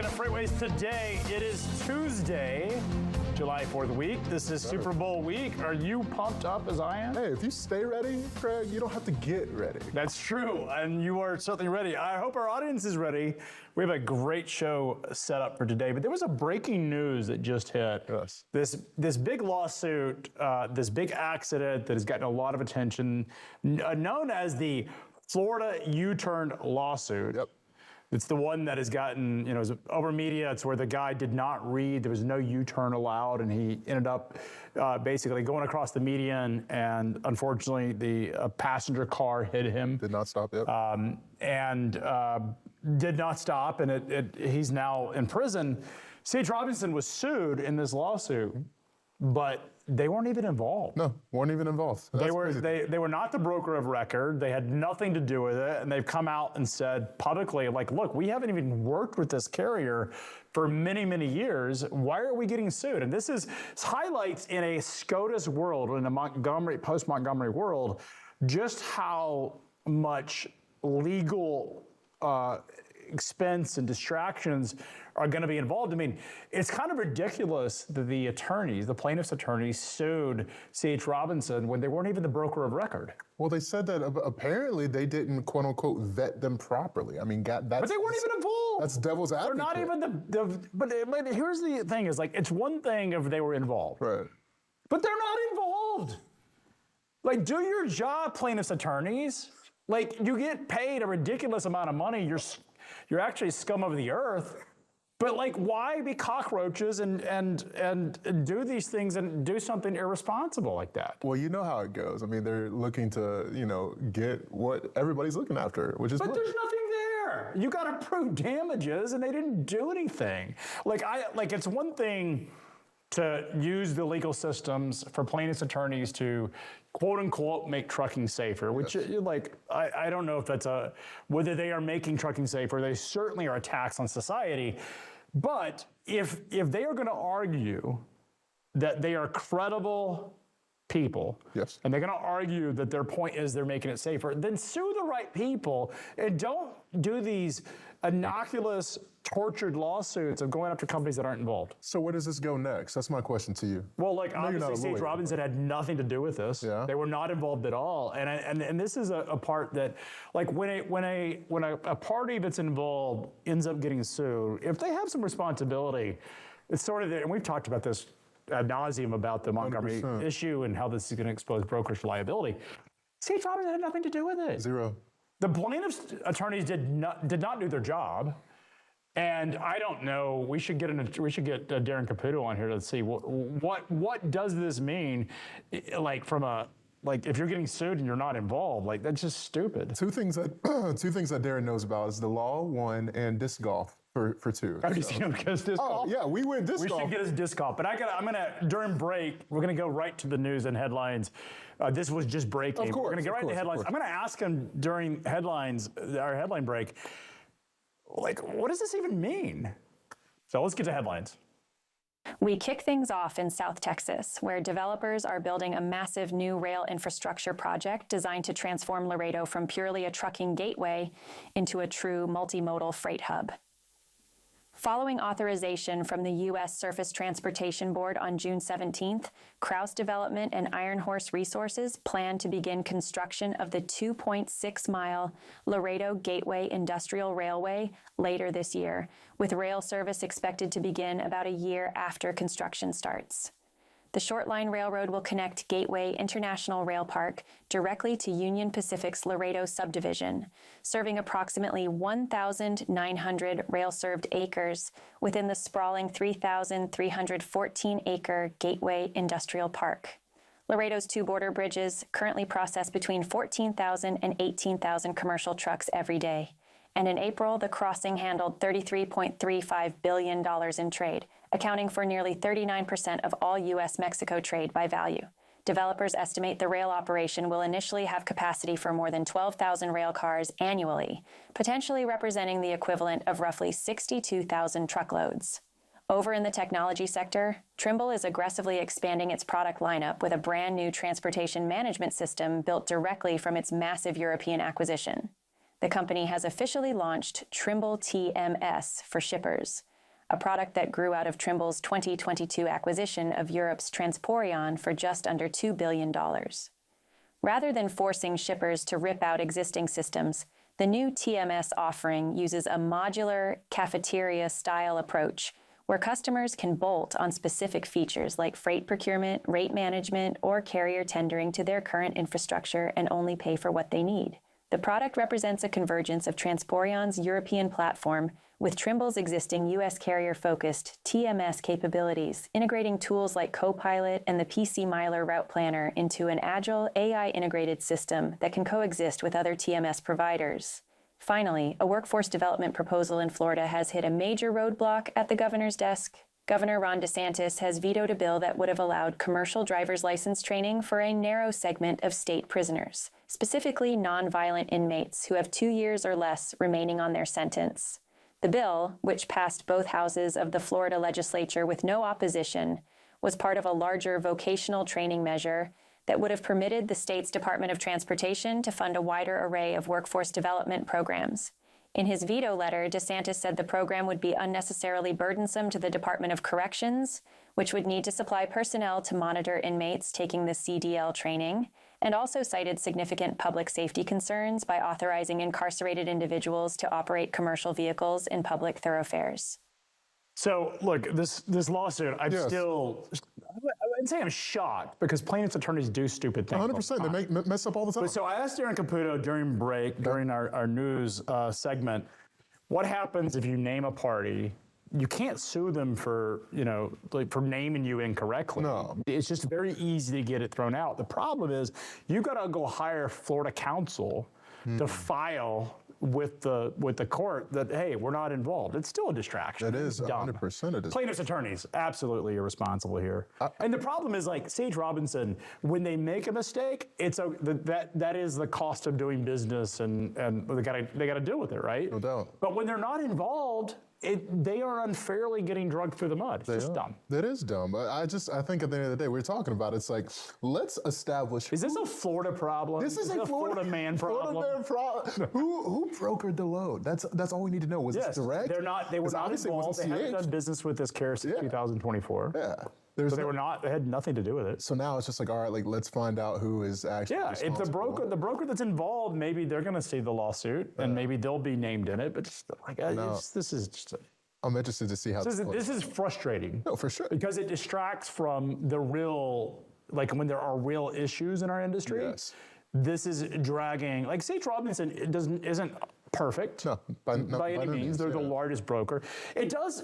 Welcome to FreightWaves today. It is Tuesday, July 4th week. This is Super Bowl week. Are you pumped up as I am? Hey, if you stay ready, Craig, you don't have to get ready. That's true, and you are certainly ready. I hope our audience is ready. We have a great show set up for today, but there was a breaking news that just hit. Yes. This big lawsuit, this big accident that has gotten a lot of attention, known as the Florida U-turn lawsuit. Yep. It's the one that has gotten, is over media. It's where the guy did not read. There was no U-turn allowed, and he ended up basically going across the median, and unfortunately, the passenger car hit him. Did not stop, yep. Did not stop, and he's now in prison. C.H. Robinson was sued in this lawsuit, but they weren't even involved. No, weren't even involved. They were not the broker of record. They had nothing to do with it, and they've come out and said publicly, like, look, we haven't even worked with this carrier for many, many years. Why are we getting sued? And this highlights in a SCOTUS world, in a post-Montgomery world, just how much legal expense and distractions are going to be involved. I mean, it's kind of ridiculous that the plaintiff's attorneys sued C.H. Robinson when they weren't even the broker of record. Well, they said that apparently they didn't, quote unquote, vet them properly. I mean, but they weren't even involved. That's devil's advocate. They're not even but here's the thing is, like, it's one thing if they were involved. Right. But they're not involved. Like, do your job, plaintiff's attorneys. Like, you get paid a ridiculous amount of money. You're actually scum of the earth. But, like, why be cockroaches and do these things and do something irresponsible like that? Well, you know how it goes. I mean, they're looking to, get what everybody's looking after, which is But there's nothing there. You got to prove damages, and they didn't do anything. It's one thing to use the legal systems for plaintiffs' attorneys to, quote unquote, make trucking safer, which, yes. I don't know if that's whether they are making trucking safer. They certainly are a tax on society. But if they are going to argue that they are credible people, yes, and they're going to argue that their point is they're making it safer, then sue the right people and don't do these innocuous, tortured lawsuits of going after companies that aren't involved. So where does this go next? That's my question to you. Well, obviously, C.H. Robinson had nothing to do with this. Yeah. They were not involved at all. And this is a part that, like, when a party that's involved ends up getting sued, if they have some responsibility, it's sort of, and we've talked about this ad nauseum about the Montgomery 100%. issue and how this is going to expose brokers liability. C.H. Robinson had nothing to do with it. Zero. The plaintiffs' attorneys did not do their job, and I don't know. We should get Darren Caputo on here to see what does this mean, like if you're getting sued and you're not involved, like, that's just stupid. Two things that Darren knows about is the law, one, and disc golf for two. I'm just going to get his disc golf. Yeah, we win disc golf. We should get his disc golf. But during break, we're going to go right to the news and headlines. This was just breaking. Of course, we're going to get right to headlines. I'm going to ask him during our headline break, like, what does this even mean? So let's get to headlines. We kick things off in South Texas, where developers are building a massive new rail infrastructure project designed to transform Laredo from purely a trucking gateway into a true multimodal freight hub. Following authorization from the U.S. Surface Transportation Board on June 17th, Krause Development and Iron Horse Resources plan to begin construction of the 2.6-mile Laredo Gateway Industrial Railway later this year, with rail service expected to begin about a year after construction starts. The Short Line Railroad will connect Gateway International Rail Park directly to Union Pacific's Laredo subdivision, serving approximately 1,900 rail-served acres within the sprawling 3,314-acre Gateway Industrial Park. Laredo's two border bridges currently process between 14,000 and 18,000 commercial trucks every day. And in April, the crossing handled $33.35 billion in trade, accounting for nearly 39% of all U.S.-Mexico trade by value. Developers estimate the rail operation will initially have capacity for more than 12,000 rail cars annually, potentially representing the equivalent of roughly 62,000 truckloads. Over in the technology sector, Trimble is aggressively expanding its product lineup with a brand new transportation management system built directly from its massive European acquisition. The company has officially launched Trimble TMS for shippers, a product that grew out of Trimble's 2022 acquisition of Europe's Transporion for just under $2 billion. Rather than forcing shippers to rip out existing systems, the new TMS offering uses a modular cafeteria-style approach where customers can bolt on specific features like freight procurement, rate management, or carrier tendering to their current infrastructure and only pay for what they need. The product represents a convergence of Transporion's European platform with Trimble's existing U.S. carrier-focused TMS capabilities, integrating tools like Copilot and the PC Miler Route Planner into an agile, AI-integrated system that can coexist with other TMS providers. Finally, a workforce development proposal in Florida has hit a major roadblock at the governor's desk. Governor Ron DeSantis has vetoed a bill that would have allowed commercial driver's license training for a narrow segment of state prisoners, specifically nonviolent inmates who have 2 years or less remaining on their sentence. The bill, which passed both houses of the Florida legislature with no opposition, was part of a larger vocational training measure that would have permitted the state's Department of Transportation to fund a wider array of workforce development programs. In his veto letter, DeSantis said the program would be unnecessarily burdensome to the Department of Corrections, which would need to supply personnel to monitor inmates taking the CDL training, and also cited significant public safety concerns by authorizing incarcerated individuals to operate commercial vehicles in public thoroughfares. So, look, this lawsuit, I wouldn't say I'm shocked because plaintiffs' attorneys do stupid things. 100%. They mess up all the time. So I asked Darren Caputo during our news segment, what happens if you name a party? You can't sue them for naming you incorrectly. No. It's just very easy to get it thrown out. The problem is you got to go hire Florida counsel to file with the court that, hey, we're not involved. It's still a distraction. That is 100% a distraction. Plaintiffs' attorneys, absolutely irresponsible here. And the problem is, like Sage Robinson, when they make a mistake, that is the cost of doing business, and they got to deal with it, right? No doubt. But when they're not involved, they are unfairly getting drugged through the mud. It's just dumb. That is dumb. I think at the end of the day, we're talking about it's like, let's establish. Is this a Florida problem? This is a Florida man problem. Florida man problem. Who brokered the load? That's all we need to know. Was this direct? They were not involved. They haven't done business with this carrier since 2024. Yeah. So they had nothing to do with it. So now it's just like, all right, like let's find out who is actually responsible. If the broker that's involved, maybe they're going to see the lawsuit and maybe they'll be named in it. But just like this is just. I'm interested to see how this is frustrating. No, for sure. Because it distracts from the real, like when there are real issues in our industry. Yes. This is dragging. Like Sage Robinson isn't perfect by any means. They're the largest broker. It does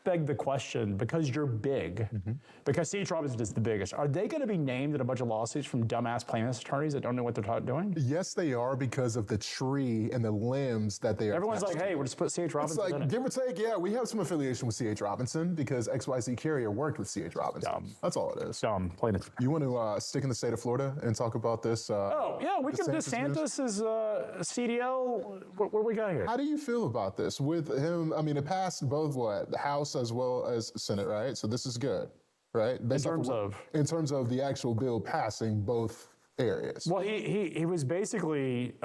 beg the question, because you're big, because C.H. Robinson is the biggest, are they going to be named in a bunch of lawsuits from dumbass plaintiffs' attorneys that don't know what they're doing? Yes, they are, because of the tree and the limbs that they are. Everyone's like, hey, we'll just put C.H. Robinson in it. Give or take, yeah, we have some affiliation with C.H. Robinson because XYZ Carrier worked with C.H. Robinson. Dumb. That's all it is. Dumb plaintiffs. You want to stick in the state of Florida and talk about this? We can. DeSantis is CDL. What we got here? How do you feel about this with him? I mean, it passed both the House as well as Senate, right? So this is good, right? In terms of the actual bill passing both areas. Well, he was basically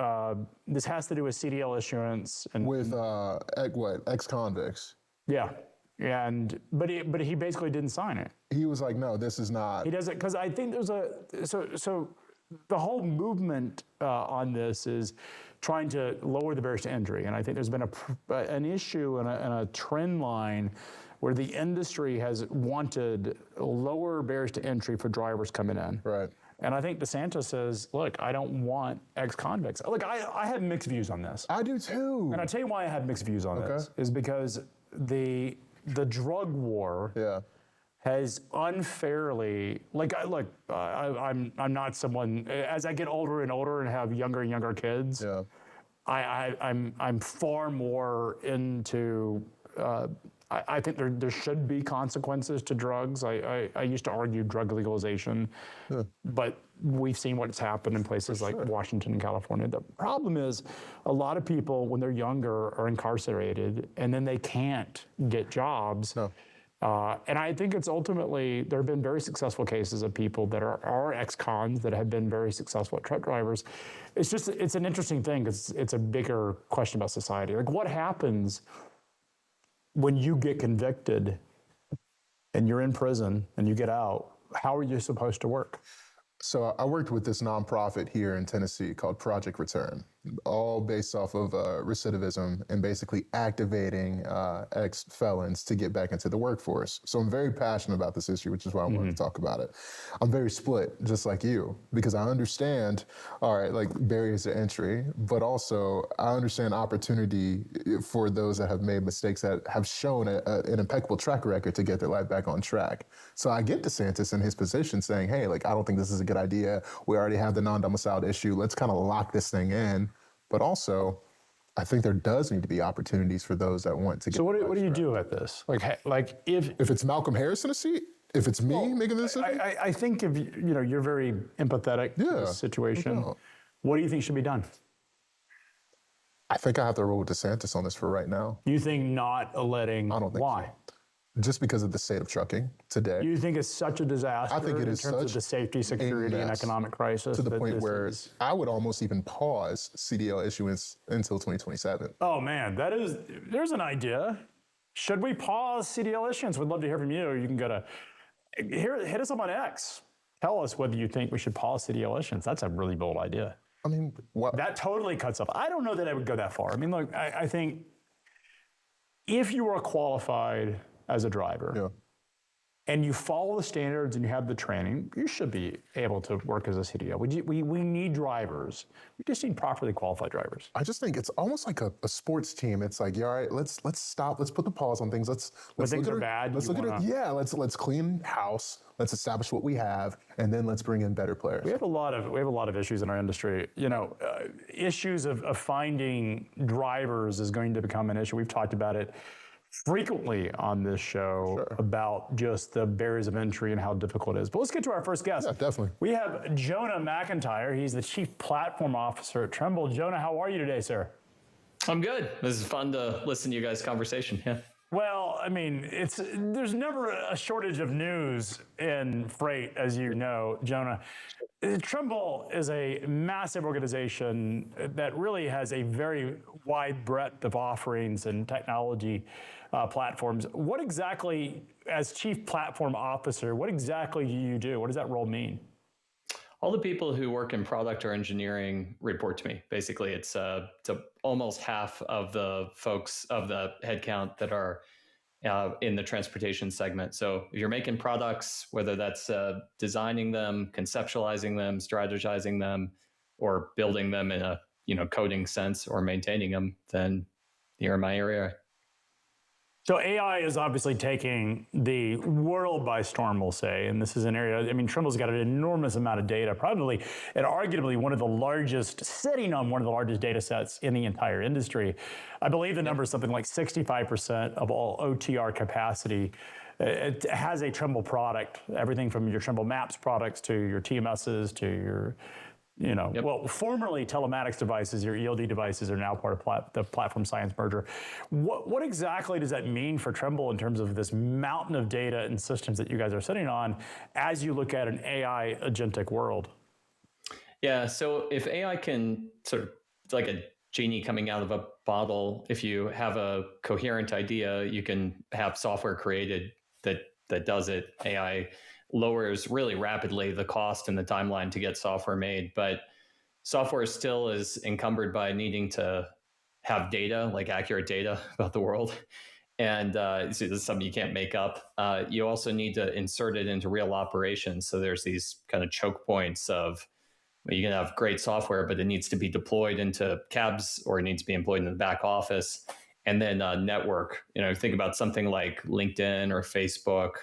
this has to do with CDL issuance and with ex-convicts. Yeah. But he basically didn't sign it. He was like, no, this is not. He doesn't, because I think there's so the whole movement on this is trying to lower the barriers to entry, and I think there's been an issue and a trend line where the industry has wanted lower barriers to entry for drivers coming in. Right. And I think DeSantis says, look, I don't want ex-convicts. Look, I have mixed views on this. I do too. And I'll tell you why I have mixed views on this, is because the drug war has unfairly, I'm not someone, as I get older and older and have younger and younger kids, I'm far more into, I think there should be consequences to drugs. I used to argue drug legalization, but we've seen what's happened in places like Washington and California. The problem is a lot of people, when they're younger, are incarcerated and then they can't get jobs. And I think it's ultimately, there have been very successful cases of people that are ex-cons that have been very successful truck drivers. It's an interesting thing because it's a bigger question about society. Like what happens when you get convicted and you're in prison and you get out, how are you supposed to work? So I worked with this nonprofit here in Tennessee called Project Return, all based off of recidivism and basically activating ex-felons to get back into the workforce. So I'm very passionate about this issue, which is why I wanted to talk about it. I'm very split, just like you, because I understand, all right, like barriers to entry, but also I understand opportunity for those that have made mistakes that have shown an impeccable track record to get their life back on track. So I get DeSantis in his position saying, hey, like, I don't think this is a good idea. We already have the non-domiciled issue. Let's kind of lock this thing in. But also, I think there does need to be opportunities for those that want to get. So what do you do with this? Like if it's Malcolm Harris in a seat, if it's me making this decision? I think if you're very empathetic to this situation. What do you think should be done? I think I have to roll with DeSantis on this for right now. You think not letting? I don't think why? So. Just because of the state of trucking today. You think it's such a disaster? I think it is in terms of the safety, security, and economic crisis. To the point where I would almost even pause CDL issuance until 2027. Oh man, there's an idea. Should we pause CDL issuance? We'd love to hear from you. You can go to hit us up on X. Tell us whether you think we should pause CDL issuance. That's a really bold idea. I mean, what? That totally cuts off. I don't know that I would go that far. I mean, look, I think if you are qualified as a driver, and you follow the standards and you have the training, you should be able to work as a CDL. We need drivers. We just need properly qualified drivers. I just think it's almost like a sports team. It's like, yeah, all right, let's stop. Let's put the pause on things. Let's things are bad. Let's look at it. Yeah, let's clean house. Let's establish what we have, and then let's bring in better players. We have a lot of issues in our industry. Issues of finding drivers is going to become an issue. We've talked about it frequently on this show about just the barriers of entry and how difficult it is. But let's get to our first guest. Yeah, definitely. We have Jonah McIntire. He's the Chief Platform Officer at Trimble. Jonah, how are you today, sir? I'm good. This is fun to listen to you guys' conversation. Yeah. Well, I mean, there's never a shortage of news in freight, as you know, Jonah. Trimble is a massive organization that really has a very wide breadth of offerings and technology platforms. What exactly, as Chief Platform Officer, what exactly do you do? What does that role mean? All the people who work in product or engineering report to me. Basically, it's almost half of the folks of the headcount that are in the transportation segment. So if you're making products, whether that's designing them, conceptualizing them, strategizing them, or building them in a coding sense or maintaining them, then you're in my area. So AI is obviously taking the world by storm, we'll say, and this is an area, I mean, Trimble's got an enormous amount of data, probably and arguably sitting on one of the largest data sets in the entire industry. I believe the number is something like 65% of all OTR capacity. It has a Trimble product, everything from your Trimble Maps products to your TMSs to your well, formerly telematics devices, your ELD devices are now part of the Platform Science merger. What exactly does that mean for Trimble in terms of this mountain of data and systems that you guys are sitting on as you look at an AI agentic world? Yeah, so if AI can it's like a genie coming out of a bottle. If you have a coherent idea, you can have software created that does it. AI lowers really rapidly the cost and the timeline to get software made, but software still is encumbered by needing to have data, like accurate data about the world. And so this is something you can't make up. You also need to insert it into real operations. So there's these kind of choke points of, you can have great software, but it needs to be deployed into cabs or it needs to be employed in the back office. And then network, think about something like LinkedIn or Facebook,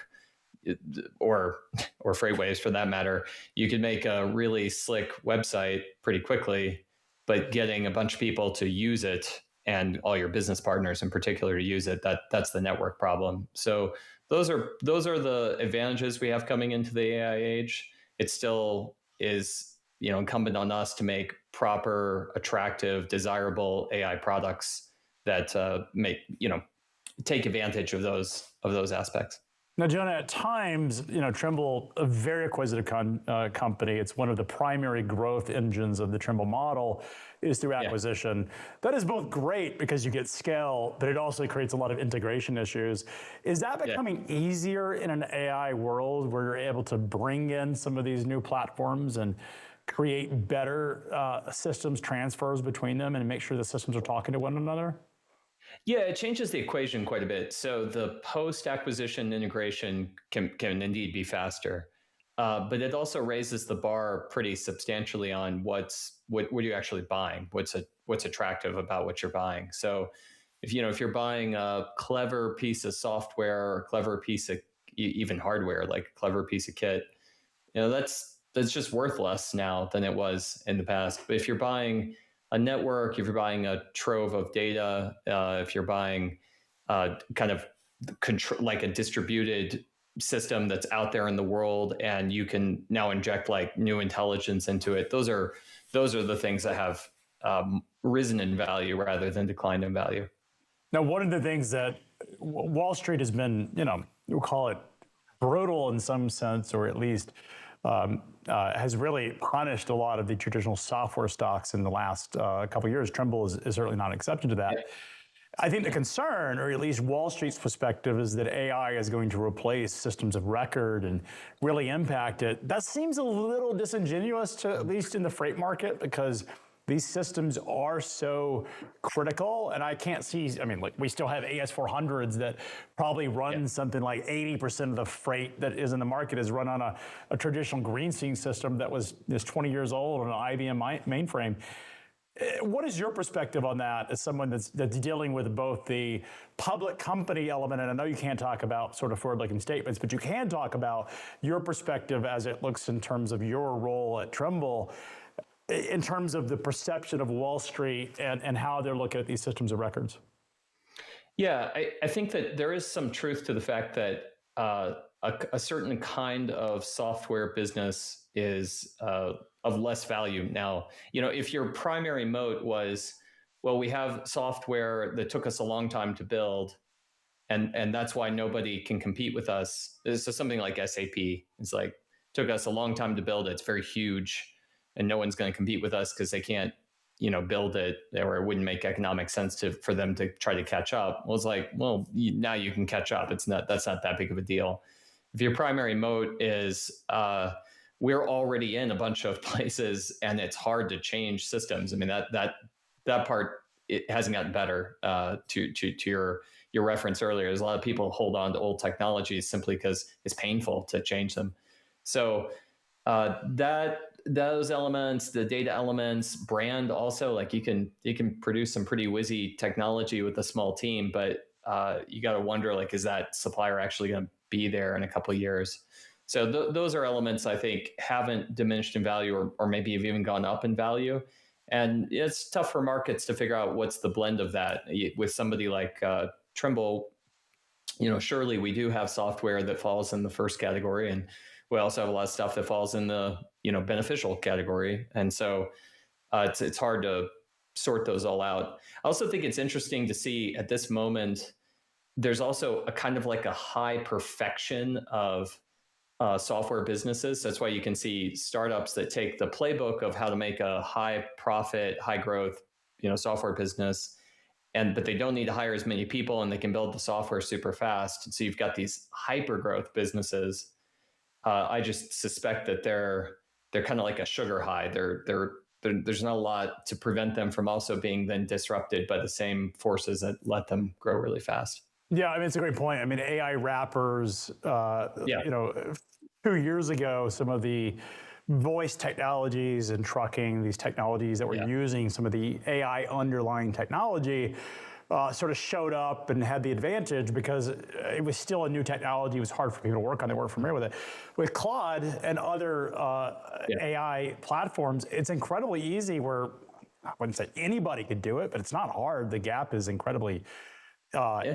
or FreightWaves for that matter. You could make a really slick website pretty quickly, but getting a bunch of people to use it and all your business partners in particular to use it, that's the network problem. So those are the advantages we have coming into the AI age. It still is incumbent on us to make proper, attractive, desirable AI products that take advantage of those aspects. Now, Jonah, at times, Trimble, a very acquisitive company, it's one of the primary growth engines of the Trimble model is through acquisition. That is both great because you get scale, but it also creates a lot of integration issues. Is that becoming easier in an AI world where you're able to bring in some of these new platforms and create better systems transfers between them and make sure the systems are talking to one another? Yeah, it changes the equation quite a bit. So the post-acquisition integration can indeed be faster, but it also raises the bar pretty substantially on what are you actually buying? What's attractive about what you're buying? So if you're buying a clever piece of software or a clever piece of even hardware, like a clever piece of kit, that's just worth less now than it was in the past. But if you're buying a network, if you're buying a trove of data, if you're buying kind of like a distributed system that's out there in the world, and you can now inject like new intelligence into it, those are the things that have risen in value rather than declined in value. Now, one of the things that Wall Street has been, we'll call it brutal in some sense, or at least has really punished a lot of the traditional software stocks in the last couple of years. Trimble is certainly not an exception to that. I think the concern, or at least Wall Street's perspective, is that AI is going to replace systems of record and really impact it. That seems a little disingenuous, to at least in the freight market, because these systems are so critical, and I can't see, like we still have AS400s that probably run something like 80% of the freight that is in the market is run on a traditional green seeing system that is 20 years old on an IBM mainframe. What is your perspective on that as someone that's dealing with both the public company element, and I know you can't talk about sort of forward-looking statements, but you can talk about your perspective as it looks in terms of your role at Trimble, in terms of the perception of Wall Street and how they're looking at these systems of records? Yeah, I think that there is some truth to the fact that a certain kind of software business is of less value now. If your primary moat was, well, we have software that took us a long time to build, and that's why nobody can compete with us. So something like SAP, it's like, took us a long time to build it. It's very huge, and no one's going to compete with us because they can't, build it, or it wouldn't make economic sense for them to try to catch up. Well, it's like, well, now you can catch up. That's not that big of a deal. If your primary moat is we're already in a bunch of places and it's hard to change systems. I mean, that part, it hasn't gotten better. To your reference earlier, there's a lot of people hold on to old technologies simply because it's painful to change them. So those elements, the data elements, brand also, like you can produce some pretty whizzy technology with a small team, but you got to wonder, like, is that supplier actually going to be there in a couple of years? So those are elements I think haven't diminished in value, or maybe have even gone up in value. And it's tough for markets to figure out what's the blend of that. With somebody like Trimble, surely we do have software that falls in the first category, and we also have a lot of stuff that falls in the beneficial category. And so it's hard to sort those all out. I also think it's interesting to see at this moment, there's also a kind of like a high perfection of software businesses. That's why you can see startups that take the playbook of how to make a high profit, high growth, software business, but they don't need to hire as many people, and they can build the software super fast. So you've got these hyper growth businesses. I just suspect that they're kind of like a sugar high. There's not a lot to prevent them from also being then disrupted by the same forces that let them grow really fast. Yeah, it's a great point. AI wrappers, 2 years ago, some of the voice technologies and trucking, these technologies that were using some of the AI underlying technology, sort of showed up and had the advantage because it was still a new technology. It was hard for people to work on. They weren't familiar with it. With Claude and other AI platforms, it's incredibly easy where I wouldn't say anybody could do it, but it's not hard. The gap is incredibly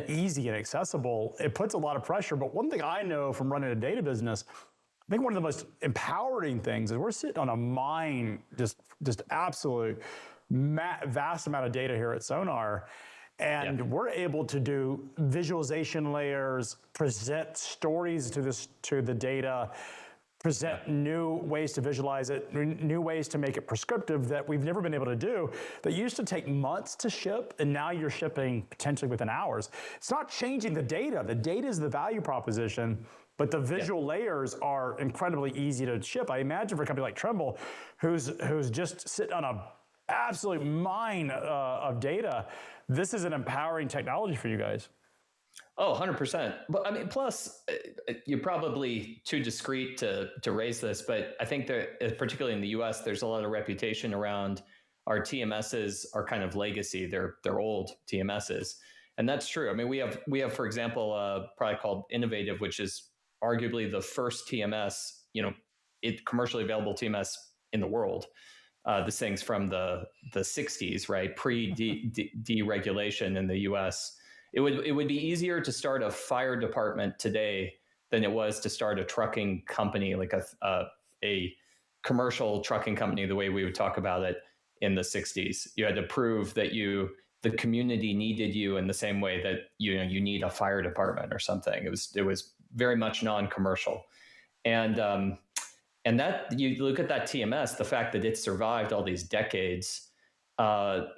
easy and accessible. It puts a lot of pressure. But one thing I know from running a data business, I think one of the most empowering things is we're sitting on a mine, just absolute vast amount of data here at Sonar. And we're able to do visualization layers, present stories to the data, present new ways to visualize it, new ways to make it prescriptive that we've never been able to do, that used to take months to ship, and now you're shipping potentially within hours. It's not changing the data. The data is the value proposition, but the visual layers are incredibly easy to ship. I imagine for a company like Trimble, who's just sitting on a absolute mine of data, this is an empowering technology for you guys. Oh, 100%. But I mean, plus, you're probably too discreet to raise this, but I think that, particularly in the US, there's a lot of reputation around our TMSs are kind of legacy. They're old TMSs. And that's true. I mean, we have, for example, a product called Innovative, which is arguably the first TMS, commercially available TMS in the world. This thing's from the 60s, right? Pre-deregulation in the US. It would be easier to start a fire department today than it was to start a trucking company, like a commercial trucking company, the way we would talk about it in the 60s. You had to prove that the community needed you in the same way that you need a fire department or something. It was very much non-commercial, and that, you look at that TMS, the fact that it survived all these decades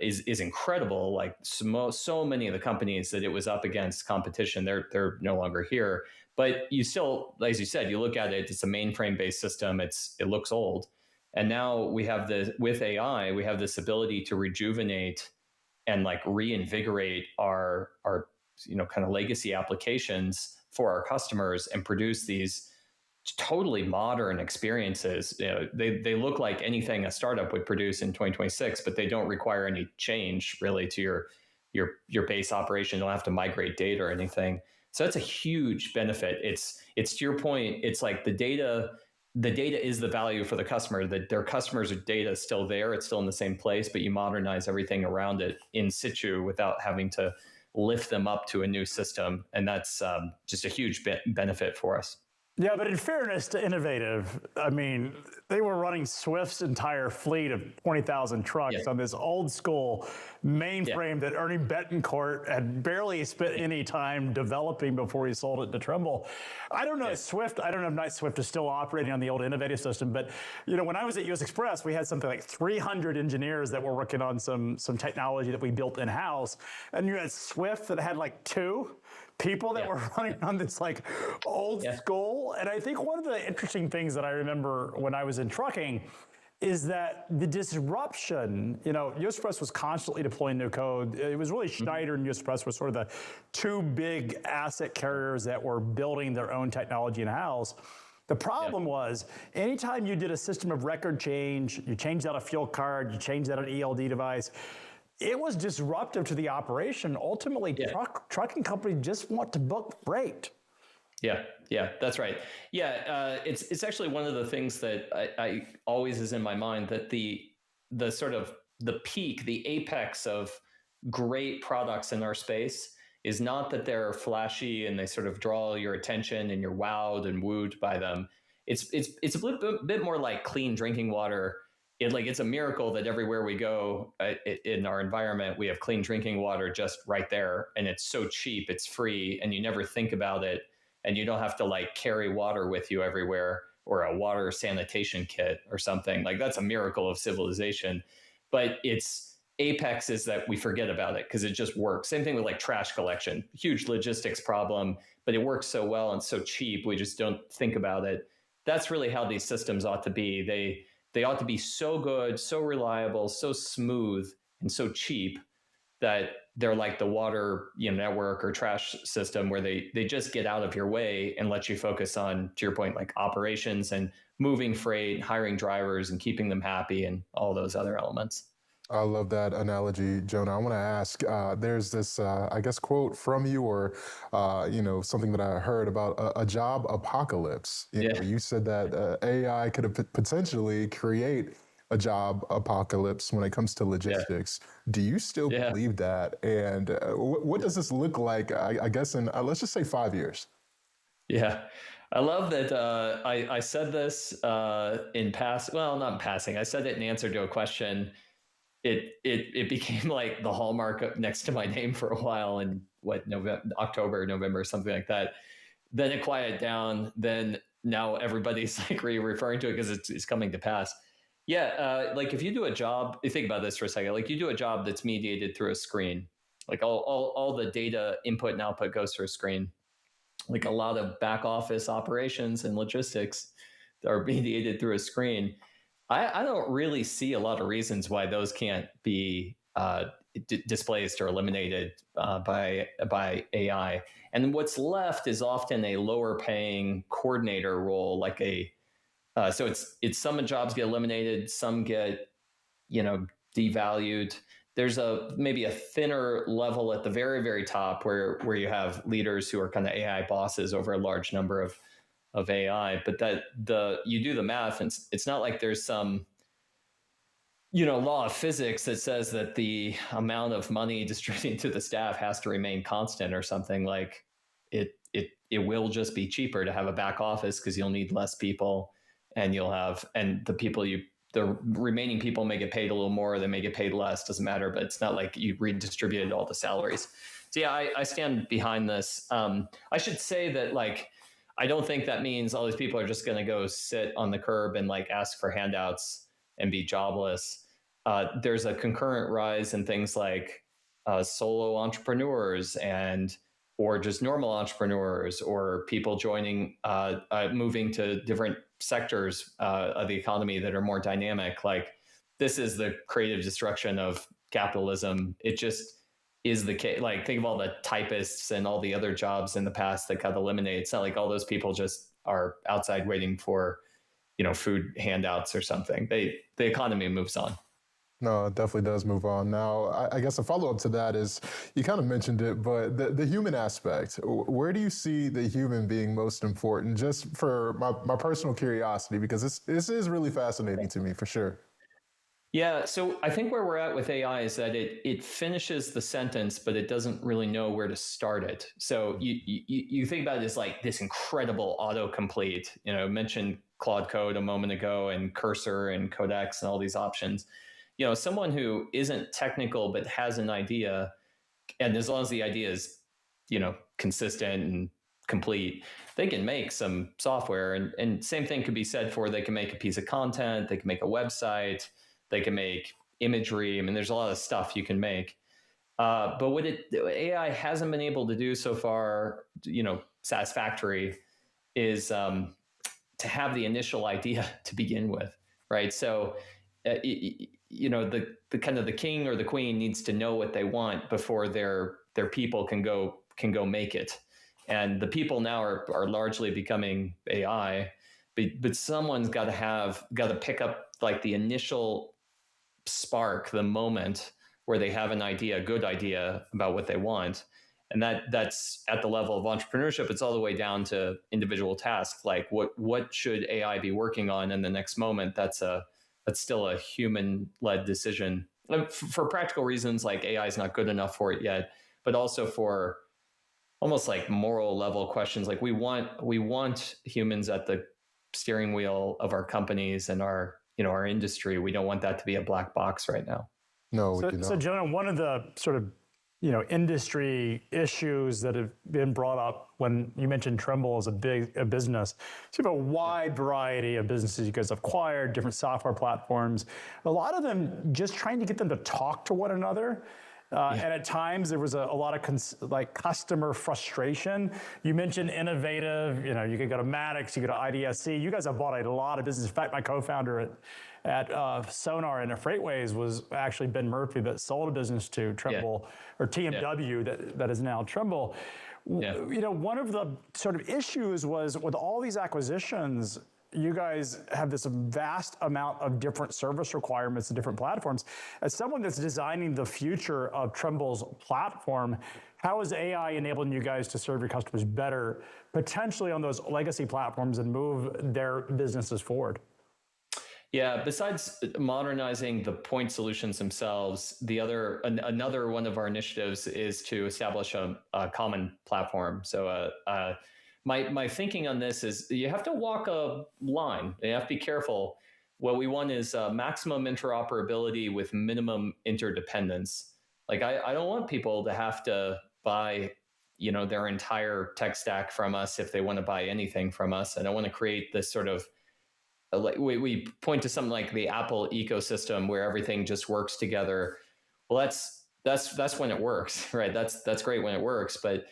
is incredible. Like so many of the companies that it was up against competition, they're no longer here. But you still, as you said, you look at it, it's a mainframe based system. It looks old, and now we have with AI, we have this ability to rejuvenate and like reinvigorate our kind of legacy applications for our customers and produce these totally modern experiences. They look like anything a startup would produce in 2026, but they don't require any change really to your base operation. You don't have to migrate data or anything. So that's a huge benefit. It's to your point, it's like the data is the value for the customer, that their customers' data is still there. It's still in the same place, but you modernize everything around it in situ without having to lift them up to a new system. And that's just a huge benefit for us. Yeah, but in fairness to Innovative, I mean, they were running Swift's entire fleet of 20,000 trucks on this old school mainframe that Ernie Betancourt had barely spent any time developing before he sold it to Trimble. I don't know if Night Swift is still operating on the old Innovative system, but when I was at US Express, we had something like 300 engineers that were working on some technology that we built in-house, and you had Swift that had like 2 people that were running on this like old school. And I think one of the interesting things that I remember when I was in trucking is that the disruption, US Express was constantly deploying new code. It was really Schneider and US Express were sort of the 2 big asset carriers that were building their own technology in-house. The problem was, anytime you did a system of record change, you changed out a fuel card, you changed out an ELD device, it was disruptive to the operation. Ultimately, trucking companies just want to book freight. Yeah, that's right. Yeah, it's actually one of the things that I always is in my mind, that the sort of the peak, the apex of great products in our space is not that they're flashy and they sort of draw your attention and you're wowed and wooed by them. It's a little bit more like clean drinking water. It's a miracle that everywhere we go in our environment, we have clean drinking water just right there. And it's so cheap, it's free, and you never think about it. And you don't have to carry water with you everywhere, or a water sanitation kit or something. That's a miracle of civilization. But its apex is that we forget about it because it just works. Same thing with trash collection, huge logistics problem, but it works so well and so cheap, we just don't think about it. That's really how these systems ought to be. They ought to be so good, so reliable, so smooth, and so cheap that they're like the water network or trash system, where they just get out of your way and let you focus on, to your point, operations and moving freight, hiring drivers and keeping them happy and all those other elements. I love that analogy, Jonah. I want to ask, there's this, I guess, quote from you, or, something that I heard about a job apocalypse. You said that AI could potentially create a job apocalypse when it comes to logistics. Do you still believe that? And what does this look like, I guess, in, let's just say 5 years? Yeah. I love that I said this in not in passing. I said it in answer to a question it became like the hallmark next to my name for a while in October, November, something like that. Then it quieted down. Then now everybody's like referring to it because it's coming to pass. Yeah, like if you do a job, you think about this for a second. Like you do a job that's mediated through a screen. Like all the data input and output goes through a screen. Like a lot of back office operations and logistics are mediated through a screen. I don't really see a lot of reasons why those can't be displaced or eliminated by AI. And what's left is often a lower paying coordinator role, like so it's some jobs get eliminated, some get devalued. There's maybe a thinner level at the very, very top where you have leaders who are kind of AI bosses over a large number of AI, but you do the math, and it's not like there's some law of physics that says that the amount of money distributed to the staff has to remain constant or something. Like it will just be cheaper to have a back office because you'll need less people, and the remaining people may get paid a little more, they may get paid less, doesn't matter, but it's not like you redistributed all the salaries. So yeah, I stand behind this. I should say that I don't think that means all these people are just going to go sit on the curb and ask for handouts and be jobless. There's a concurrent rise in things like solo entrepreneurs or just normal entrepreneurs, or people joining, moving to different sectors of the economy that are more dynamic. Like this is the creative destruction of capitalism. It just is the case. Like think of all the typists and all the other jobs in the past that got eliminated. It's not like all those people just are outside waiting for, food handouts or something. The economy moves on. No, it definitely does move on. Now, I guess a follow-up to that is, you kind of mentioned it, but the human aspect, where do you see the human being most important? Just for my personal curiosity, because this is really fascinating to me, for sure. Yeah, so I think where we're at with AI is that it finishes the sentence, but it doesn't really know where to start it. So you think about it as like this incredible autocomplete. Mentioned Claude Code a moment ago, and Cursor and Codex and all these options. Someone who isn't technical but has an idea, and as long as the idea is, consistent and complete, they can make some software. And same thing could be said for, they can make a piece of content, they can make a website, they can make imagery. I mean, there's a lot of stuff you can make. But what AI hasn't been able to do so far, satisfactory, is to have the initial idea to begin with, right? So the kind of the king or the queen needs to know what they want before their people can go make it. And the people now are largely becoming AI, but someone's got to pick up the initial spark, the moment where they have an idea, a good idea about what they want. And that's at the level of entrepreneurship. It's all the way down to individual tasks. Like what should AI be working on in the next moment? That's still a human-led decision for practical reasons. Like AI is not good enough for it yet, but also for almost like moral level questions. Like we want humans at the steering wheel of our companies and our industry. We don't want that to be a black box right now. No, we do not. So Jonah, one of the sort of industry issues that have been brought up when you mentioned Trimble as a business. So you have a wide variety of businesses you guys have acquired, different software platforms. A lot of them just trying to get them to talk to one another. And at times there was a lot of customer frustration. You mentioned innovative. You could go to Maddox, you go to IDSC. You guys have bought a lot of business. In fact, my co-founder at Sonar and at FreightWaves was actually Ben Murphy, that sold a business to Trimble, or TMW, that is now Trimble. Yeah. One of the sort of issues was with all these acquisitions, you guys have this vast amount of different service requirements and different platforms. As someone that's designing the future of Trimble's platform, how is AI enabling you guys to serve your customers better, potentially on those legacy platforms, and move their businesses forward? Yeah, besides modernizing the point solutions themselves, another one of our initiatives is to establish a common platform. So my thinking on this is you have to walk a line. You have to be careful. what we want is maximum interoperability with minimum interdependence. Like I don't want people to have to buy, their entire tech stack from us if they want to buy anything from us. I don't want to create this sort of like we point to something like the Apple ecosystem where everything just works together. Well, that's when it works, right? That's great when it works, but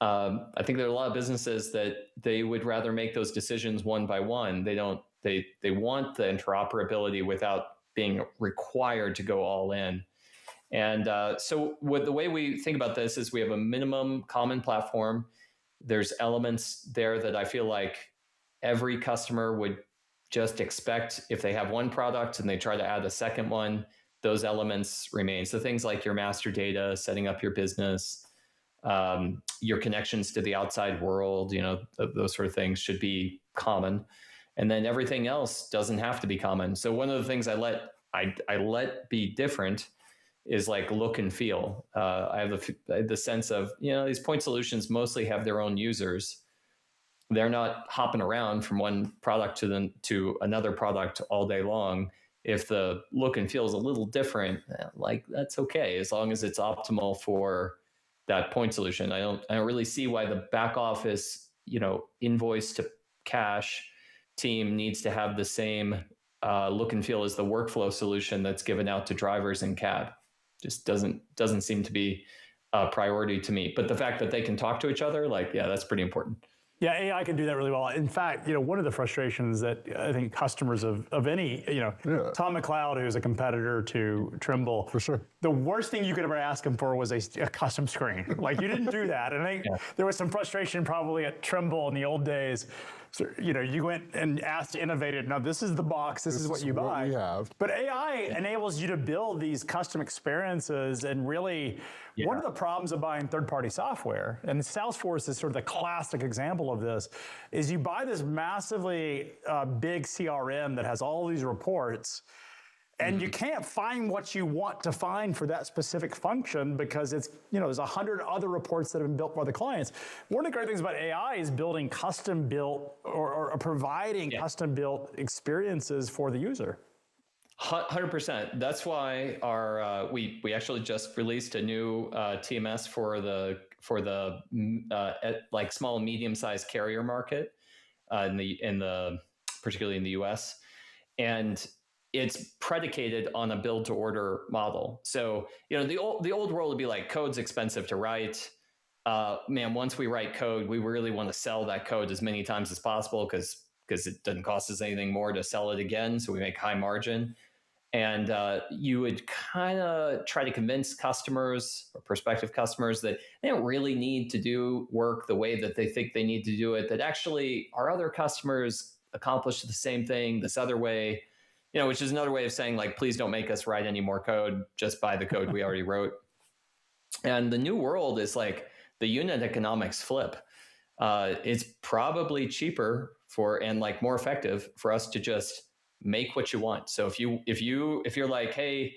I think there are a lot of businesses that they would rather make those decisions one by one. They want the interoperability without being required to go all in. And so the way we think about this is we have a minimum common platform. There's elements there that I feel like every customer would just expect. If they have one product and they try to add a second one, those elements remain. So things like your master data, setting up your business, your connections to the outside world, those sort of things should be common. And then everything else doesn't have to be common. So one of the things I let be different is like look and feel. I have the sense of, these point solutions mostly have their own users. They're not hopping around from one product to another product all day long. If the look and feel is a little different, like that's okay, as long as it's optimal for that point solution. I don't really see why the back office, invoice to cash team needs to have the same look and feel as the workflow solution that's given out to drivers in cab. Just doesn't seem to be a priority to me. But the fact that they can talk to each other, that's pretty important. Yeah, AI can do that really well. In fact, one of the frustrations that I think customers of any, Tom McLeod, who's a competitor to Trimble, for sure, the worst thing you could ever ask him for was a custom screen. Like you didn't do that. And I think there was some frustration probably at Trimble in the old days. So, you went and asked to innovate it. Now this is the box. This is what you buy. We have. But AI enables you to build these custom experiences. And really, one of the problems of buying third-party software, and Salesforce is sort of the classic example of this, is you buy this massively big CRM that has all these reports, and you can't find what you want to find for that specific function because it's, there's 100 other reports that have been built by the clients. One of the great things about AI is building custom built or providing custom built experiences for the user. 100%. That's why our we actually just released a new TMS for the like small and medium sized carrier market particularly in the US, and it's predicated on a build to order model. So, the old world would be like, code's expensive to write. Once we write code, we really want to sell that code as many times as possible because it doesn't cost us anything more to sell it again. So we make high margin. And you would kind of try to convince customers or prospective customers that they don't really need to do work the way that they think they need to do it, that actually our other customers accomplish the same thing this other way. Which is another way of saying, like, please don't make us write any more code, just buy the code we already wrote. And the new world is like the unit economics flip. It's probably cheaper and like more effective for us to just make what you want. So if you're like, hey,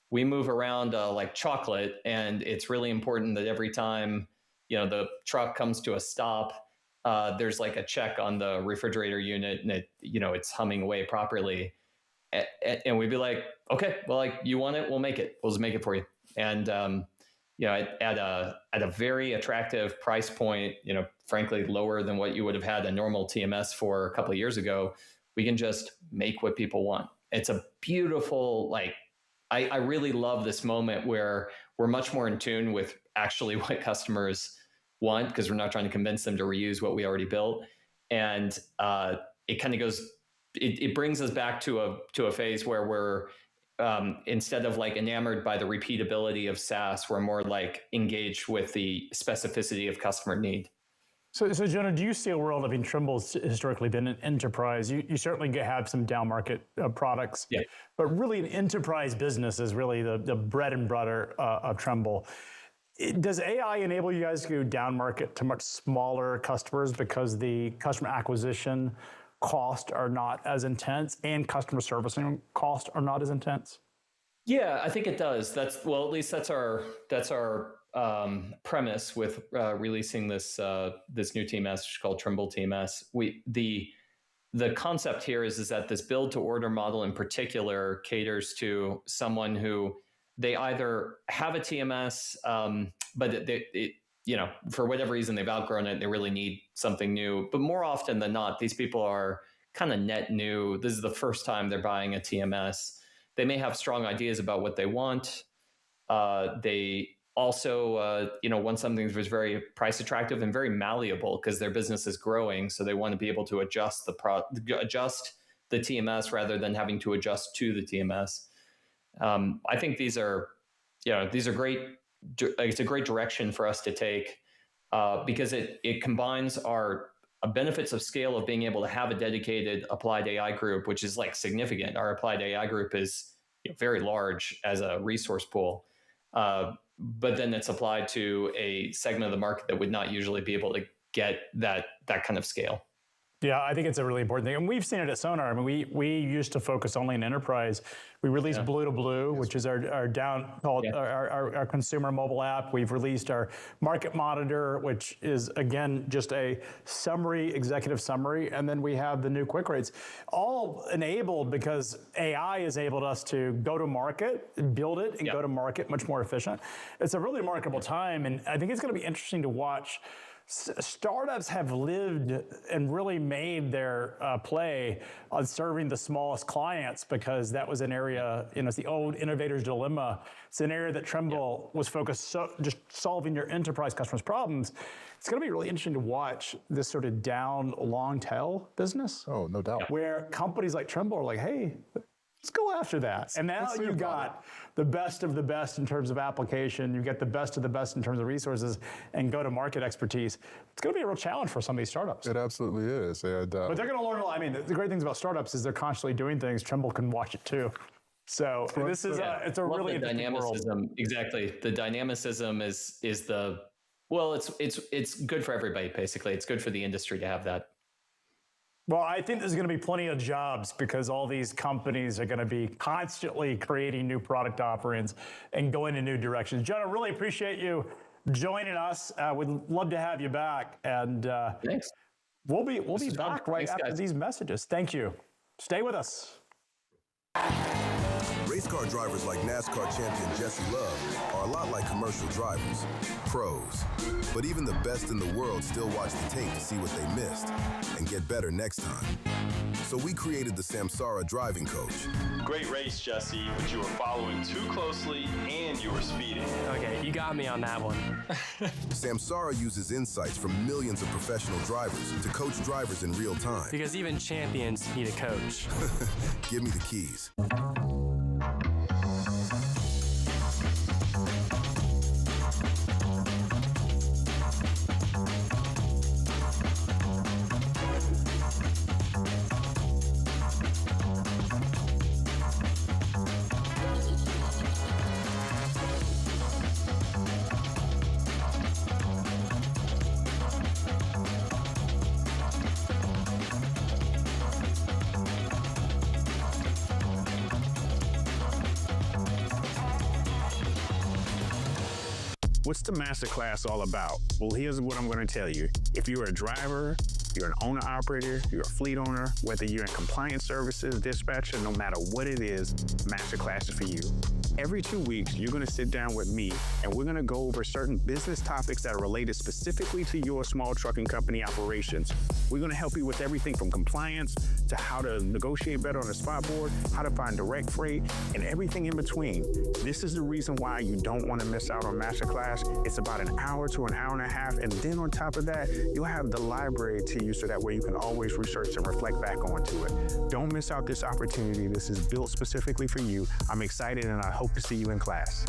we move around like chocolate, and it's really important that every time, the truck comes to a stop, there's like a check on the refrigerator unit and it's humming away properly. And we'd be like, okay, well, like you want it, we'll make it. We'll just make it for you. And, at a very attractive price point, frankly, lower than what you would have had a normal TMS for a couple of years ago, we can just make what people want. It's a beautiful, I really love this moment where we're much more in tune with actually what customers want, because we're not trying to convince them to reuse what we already built. And it kind of goes, it brings us back to a phase where we're instead of like enamored by the repeatability of SaaS, we're more like engaged with the specificity of customer need. So Jonah, do you see a world? Trimble's historically been an enterprise. You certainly have some down market products, but really an enterprise business is really the bread and butter of Trimble. Does AI enable you guys to go down market to much smaller customers because the customer acquisition costs are not as intense and customer servicing costs are not as intense? Yeah, I think it does. At least that's our premise with releasing this new TMS called Trimble TMS. the concept here is that this build to order model in particular caters to someone who they either have a TMS, but for whatever reason they've outgrown it, they really need something new. But more often than not, these people are kind of net new. This is the first time they're buying a TMS. They may have strong ideas about what they want. They also, want something that's very price attractive and very malleable because their business is growing. So they want to be able to adjust the TMS rather than having to adjust to the TMS. I think these are great. It's a great direction for us to take because it combines our benefits of scale of being able to have a dedicated applied AI group, which is like significant. Our applied AI group is very large as a resource pool, but then it's applied to a segment of the market that would not usually be able to get that kind of scale. Yeah, I think it's a really important thing. And we've seen it at Sonar. I mean, we used to focus only in enterprise. We released Blue to Blue, which is our consumer mobile app. We've released our Market Monitor, which is, again, just a executive summary. And then we have the new quick rates, all enabled because AI has enabled us to go to market, build it, and go to market much more efficient. It's a really remarkable time. And I think it's going to be interesting to watch. Startups have lived and really made their play on serving the smallest clients because that was an area, it's the old innovator's dilemma. It's an area that Trimble was focused just solving your enterprise customers' problems. It's going to be really interesting to watch this sort of down long tail business. Oh, no doubt. Where companies like Trimble are like, hey, let's go after that. And now you got the best of the best in terms of application. You get the best of the best in terms of resources and go-to-market expertise. It's going to be a real challenge for some of these startups. It absolutely is. And, but they're going to learn a lot. I mean, the great things about startups is they're constantly doing things. Trimble can watch it too. So this is it's a really interesting world. Exactly. The dynamicism is it's good for everybody, basically. It's good for the industry to have that. Well, I think there's going to be plenty of jobs because all these companies are going to be constantly creating new product offerings and going in new directions. Jonah, really appreciate you joining us. We'd love to have you back. And thanks. We'll be back after these messages. Thank you. Stay with us. Race car drivers like NASCAR champion Jesse Love are a lot like commercial drivers, pros. But even the best in the world still watch the tape to see what they missed and get better next time. So we created the Samsara driving coach. Great race, Jesse, but you were following too closely and you were speeding. Okay, you got me on that one. Samsara uses insights from millions of professional drivers to coach drivers in real time. Because even champions need a coach. Give me the keys. What's the masterclass all about? Well, here's what I'm going to tell you. If you're a driver, you're an owner-operator, you're a fleet owner, whether you're in compliance services, dispatcher, no matter what it is, masterclass is for you. Every 2 weeks, you're going to sit down with me, and we're going to go over certain business topics that are related specifically to your small trucking company operations. We're going to help you with everything from compliance to how to negotiate better on the spot board, how to find direct freight, and everything in between. This is the reason why you don't want to miss out on masterclass. It's about an hour to an hour and a half, and then on top of that, you'll have the library to you so that way you can always research and reflect back onto it. Don't miss out this opportunity. This is built specifically for you. I'm excited, and I hope to see you in class.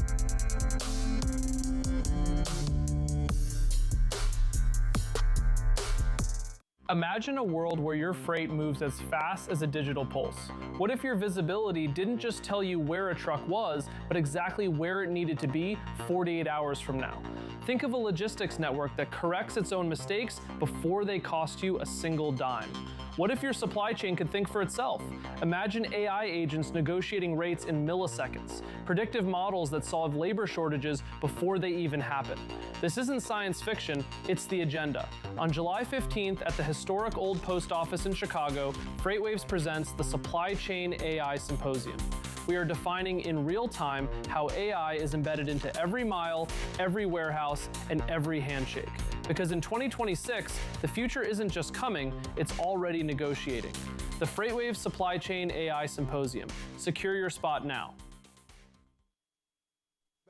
Imagine a world where your freight moves as fast as a digital pulse. What if your visibility didn't just tell you where a truck was, but exactly where it needed to be 48 hours from now? Think of a logistics network that corrects its own mistakes before they cost you a single dime. What if your supply chain could think for itself? Imagine AI agents negotiating rates in milliseconds, predictive models that solve labor shortages before they even happen. This isn't science fiction, it's the agenda. On July 15th at the historic Old Post Office in Chicago, FreightWaves presents the Supply Chain AI Symposium. We are defining in real time how AI is embedded into every mile, every warehouse, and every handshake. Because in 2026, the future isn't just coming, it's already negotiating. The FreightWaves Supply Chain AI Symposium. Secure your spot now.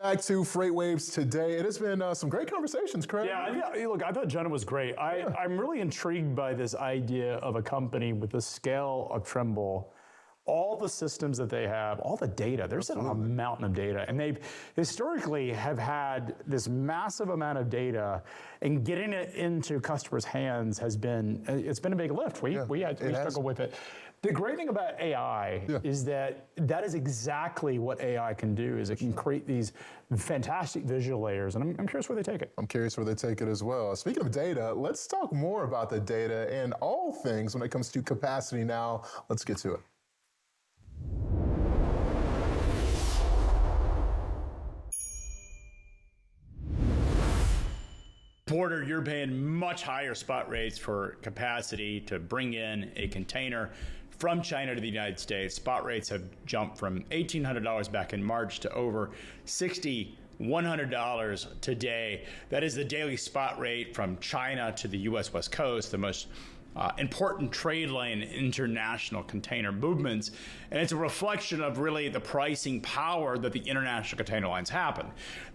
Back to FreightWaves today. It has been some great conversations, Craig. Yeah, look, I thought Jonah was great. I'm really intrigued by this idea of a company with the scale of Trimble, all the systems that they have, all the data. There's a mountain of data, and they've historically have had this massive amount of data, and getting it into customers' hands has been, it's been a big lift. We struggle with it. The great thing about AI is that is exactly what AI can do, is it can create these fantastic visual layers, and I'm curious where they take it. I'm curious where they take it as well. Speaking of data, let's talk more about the data and all things when it comes to capacity now. Let's get to it. Border, you're paying much higher spot rates for capacity to bring in a container from China to the United States. Spot rates have jumped from $1,800 back in March to over $6,100 today. That is the daily spot rate from China to the U.S. West Coast, the most important trade lane in international container movements. And it's a reflection of really the pricing power that the international container lines happen.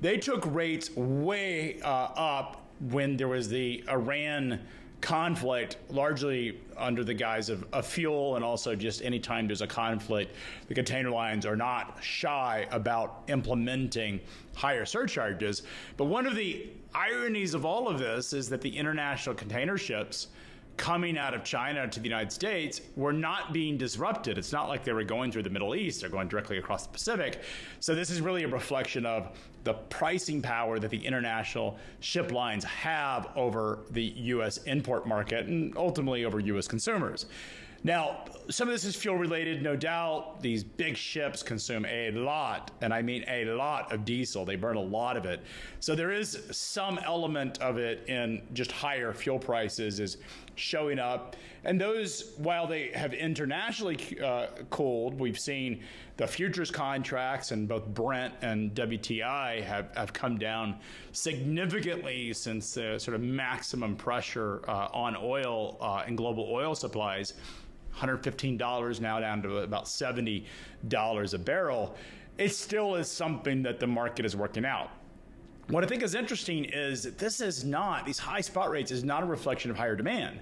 They took rates way up when there was the Iran conflict, largely under the guise of fuel, and also just anytime there's a conflict, the container lines are not shy about implementing higher surcharges. But one of the ironies of all of this is that the international container ships coming out of China to the United States were not being disrupted. It's not like they were going through the Middle East. They're going directly across the Pacific. So this is really a reflection of the pricing power that the international ship lines have over the U.S. import market and ultimately over U.S. consumers. Now, some of this is fuel related, no doubt. These big ships consume a lot, and I mean a lot of diesel. They burn a lot of it. So there is some element of it in just higher fuel prices is showing up. And those, while they have internationally cooled, we've seen the futures contracts and both Brent and WTI have come down significantly since the sort of maximum pressure on oil and global oil supplies. $115 now down to about $70 a barrel. It still is something that the market is working out. What I think is interesting is that this is not, these high spot rates is not a reflection of higher demand.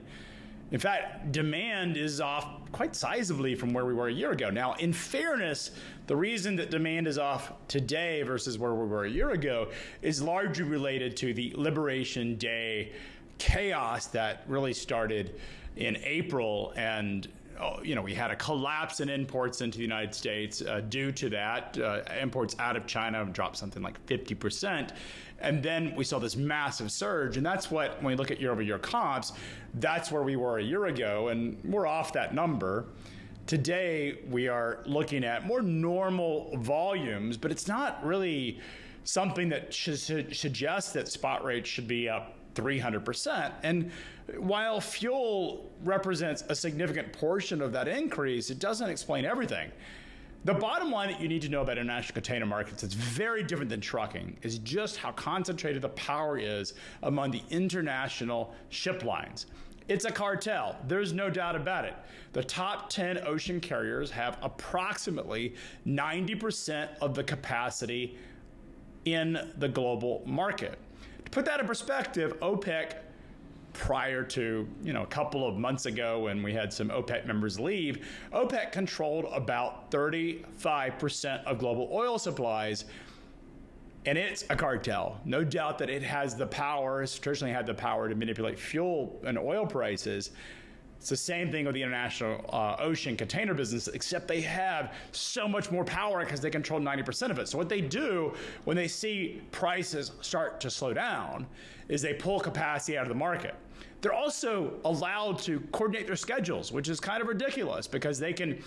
In fact, demand is off quite sizably from where we were a year ago. Now, in fairness, the reason that demand is off today versus where we were a year ago is largely related to the Liberation Day chaos that really started in April, and we had a collapse in imports into the United States due to that. Imports out of China have dropped something like 50%. And then we saw this massive surge. And that's what, when we look at year-over-year comps, that's where we were a year ago. And we're off that number. Today, we are looking at more normal volumes, but it's not really something that should suggest that spot rates should be up 300%. And while fuel represents a significant portion of that increase, it doesn't explain everything. The bottom line that you need to know about international container markets, it's very different than trucking, is just how concentrated the power is among the international ship lines. It's a cartel. There's no doubt about it. The top 10 ocean carriers have approximately 90% of the capacity in the global market. To put that in perspective, OPEC, prior to a couple of months ago when we had some OPEC members leave, OPEC controlled about 35% of global oil supplies, and it's a cartel. No doubt that it has the power, it's traditionally had the power to manipulate fuel and oil prices, It's the same thing with the international ocean container business, except they have so much more power because they control 90% of it. So what they do when they see prices start to slow down is they pull capacity out of the market. They're also allowed to coordinate their schedules, which is kind of ridiculous because they can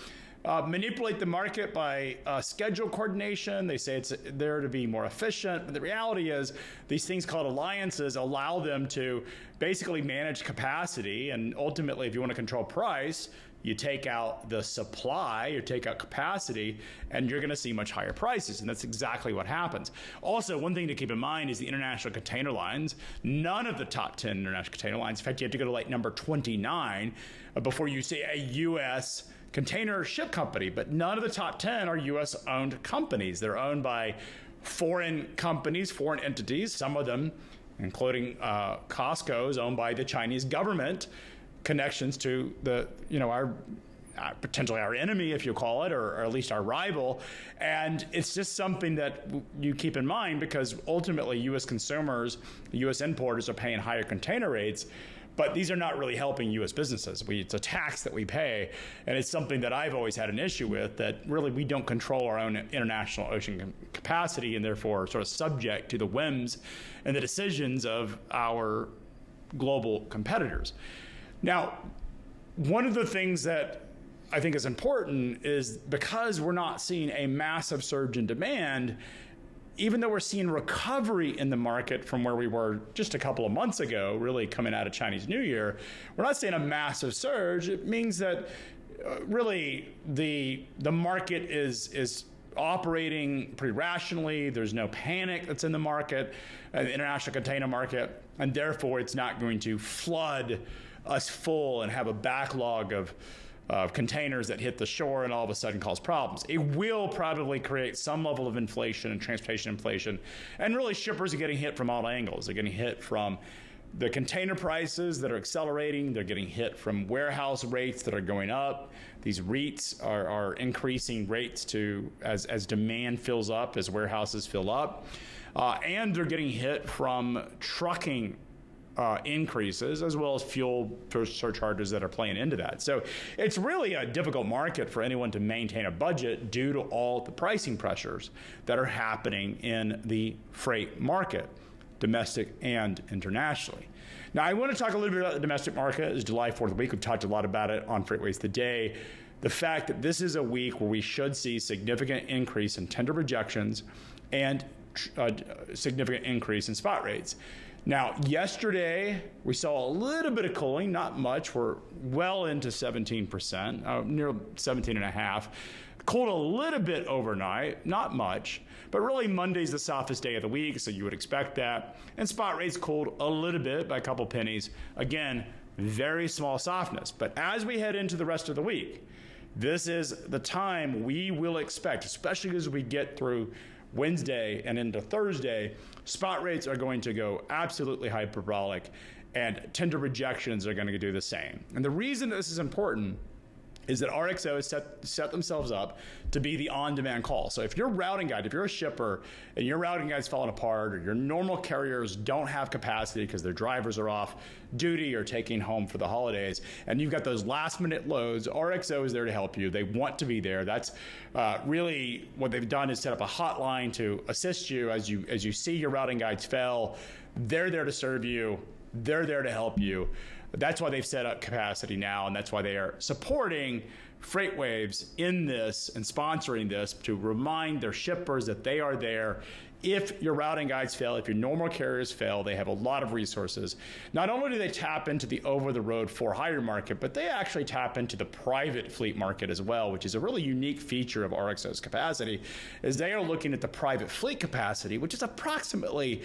manipulate the market by schedule coordination. They say it's there to be more efficient. But the reality is these things called alliances allow them to basically manage capacity. And ultimately, if you want to control price, you take out the supply, you take out capacity, and you're going to see much higher prices. And that's exactly what happens. Also, one thing to keep in mind is the international container lines. None of the top 10 international container lines, in fact, you have to go to like number 29 before you see a U.S. container ship company, but none of the top 10 are U.S. owned companies. They're owned by foreign companies, foreign entities. Some of them, including Costco, is owned by the Chinese government. Connections to the, our potentially our enemy, if you call it, or at least our rival. And it's just something that you keep in mind because ultimately U.S. consumers, U.S. importers are paying higher container rates. But these are not really helping U.S. businesses. It's a tax that we pay, and it's something that I've always had an issue with, that really we don't control our own international ocean capacity and therefore sort of subject to the whims and the decisions of our global competitors. Now, one of the things that I think is important is because we're not seeing a massive surge in demand, even though we're seeing recovery in the market from where we were just a couple of months ago, really coming out of Chinese New Year, we're not seeing a massive surge. It means that really the market is operating pretty rationally. There's no panic that's in the market, the international container market, and therefore it's not going to flood us full and have a backlog of containers that hit the shore and all of a sudden cause problems. It will probably create some level of inflation and transportation inflation. And really shippers are getting hit from all angles. They're getting hit from the container prices that are accelerating. They're getting hit from warehouse rates that are going up. These REITs are increasing rates as demand fills up, as warehouses fill up. And they're getting hit from trucking increases, as well as fuel surcharges that are playing into that. So it's really a difficult market for anyone to maintain a budget due to all the pricing pressures that are happening in the freight market, domestic and internationally. Now, I want to talk a little bit about the domestic market. It's July 4th week. We've talked a lot about it on FreightWaves Today. The fact that this is a week where we should see significant increase in tender rejections and significant increase in spot rates. Now, yesterday, we saw a little bit of cooling, not much. We're well into 17%, near 17.5%. Cooled a little bit overnight, not much. But really, Monday's the softest day of the week, so you would expect that. And spot rates cooled a little bit by a couple pennies. Again, very small softness. But as we head into the rest of the week, this is the time we will expect, especially as we get through Wednesday and into Thursday, spot rates are going to go absolutely hyperbolic, and tender rejections are going to do the same. And the reason this is important is that RXO has set themselves up to be the on-demand call. So if you're a routing guide, if you're a shipper and your routing guide's falling apart, or your normal carriers don't have capacity because their drivers are off duty or taking home for the holidays, and you've got those last-minute loads, RXO is there to help you. They want to be there. That's really what they've done, is set up a hotline to assist you as you see your routing guides fail. They're there to serve you. They're there to help you. That's why they've set up capacity now, and that's why they are supporting FreightWaves in this and sponsoring this to remind their shippers that they are there. If your routing guides fail, if your normal carriers fail, they have a lot of resources. Not only do they tap into the over-the-road for-hire market, but they actually tap into the private fleet market as well, which is a really unique feature of RXO's capacity, is they are looking at the private fleet capacity, which is approximately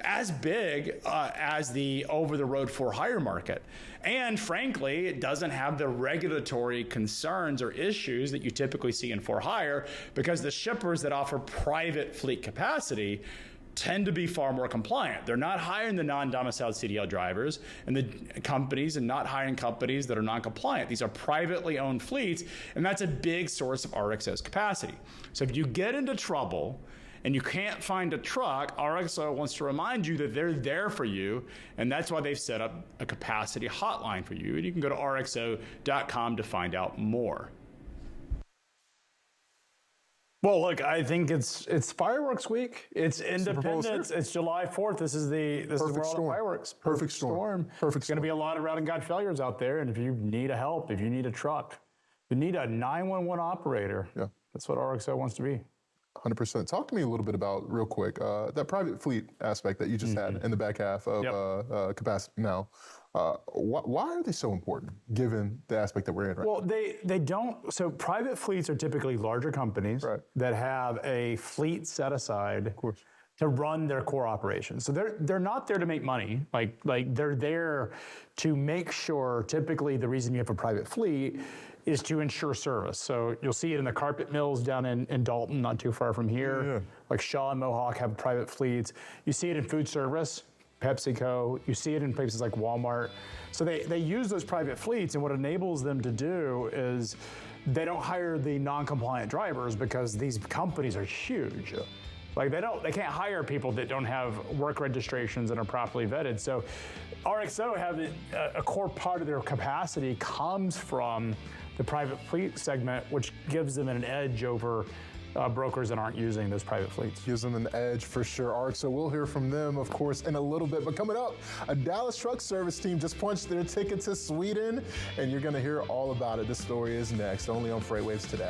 as big as the over-the-road for-hire market. And frankly, it doesn't have the regulatory concerns or issues that you typically see in for-hire, because the shippers that offer private fleet capacity tend to be far more compliant. They're not hiring the non-domiciled CDL drivers and the companies, and not hiring companies that are non-compliant. These are privately owned fleets, and that's a big source of RXO's capacity. So if you get into trouble and you can't find a truck, RXO wants to remind you that they're there for you, and that's why they've set up a capacity hotline for you. And you can go to rxo.com to find out more. Well, look, I think it's fireworks week. It's Independence. It's July 4th. This is where all the fireworks. Perfect storm. Perfect. It's going to be a lot of route and guide failures out there, and if you need help, if you need a truck, you need a 911 operator. Yeah, that's what RXO wants to be. 100%. Talk to me a little bit about, real quick, that private fleet aspect that you just had in the back half of capacity now. Why are they so important, given the aspect that we're in right now? Well, they don't. So private fleets are typically larger companies that have a fleet set aside to run their core operations. So they're not there to make money. Like they're there to make sure. Typically, the reason you have a private fleet is to ensure service. So you'll see it in the carpet mills down in Dalton, not too far from here. Yeah. Like Shaw and Mohawk have private fleets. You see it in food service, PepsiCo. You see it in places like Walmart. So they use those private fleets, and what enables them to do is they don't hire the non-compliant drivers because these companies are huge. Like they can't hire people that don't have work registrations and are properly vetted. So RXO have a core part of their capacity comes from the private fleet segment, which gives them an edge over brokers that aren't using those private fleets. Gives them an edge for sure. RXO, we'll hear from them, of course, in a little bit. But coming up, a Dallas truck service team just punched their ticket to Sweden, and you're going to hear all about it. This story is next, only on FreightWaves today.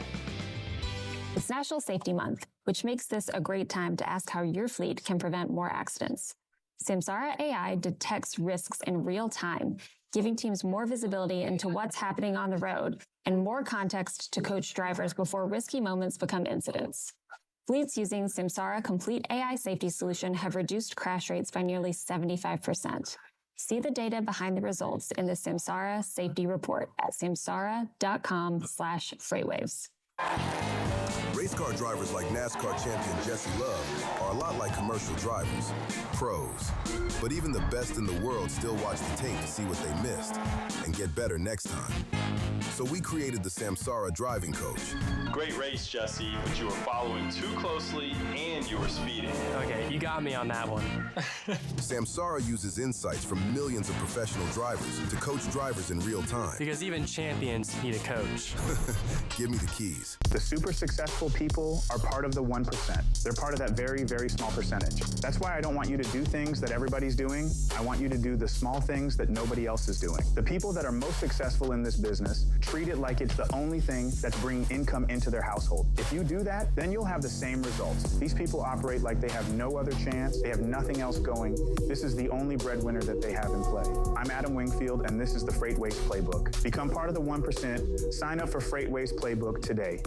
It's National Safety Month, which makes this a great time to ask how your fleet can prevent more accidents. Samsara AI detects risks in real time, giving teams more visibility into what's happening on the road and more context to coach drivers before risky moments become incidents. Fleets using Samsara Complete AI Safety Solution have reduced crash rates by nearly 75%. See the data behind the results in the Samsara Safety Report at samsara.com/freightwaves. Race car drivers like NASCAR champion Jesse Love are a lot like commercial drivers, pros. But even the best in the world still watch the tape to see what they missed and get better next time. So we created the Samsara Driving Coach. Great race, Jesse, but you were following too closely and you were speeding. Okay, you got me on that one. Samsara uses insights from millions of professional drivers to coach drivers in real time. Because even champions need a coach. Give me the keys. The super successful people are part of the 1%. They're part of that very, very small percentage. That's why I don't want you to do things that everybody's doing. I want you to do the small things that nobody else is doing. The people that are most successful in this business treat it like it's the only thing that's bringing income into their household. If you do that, then you'll have the same results. These people operate like they have no other chance. They have nothing else going. This is the only breadwinner that they have in play. I'm Adam Wingfield, and this is the FreightWaves Playbook. Become part of the 1%. Sign up for FreightWaves Playbook today.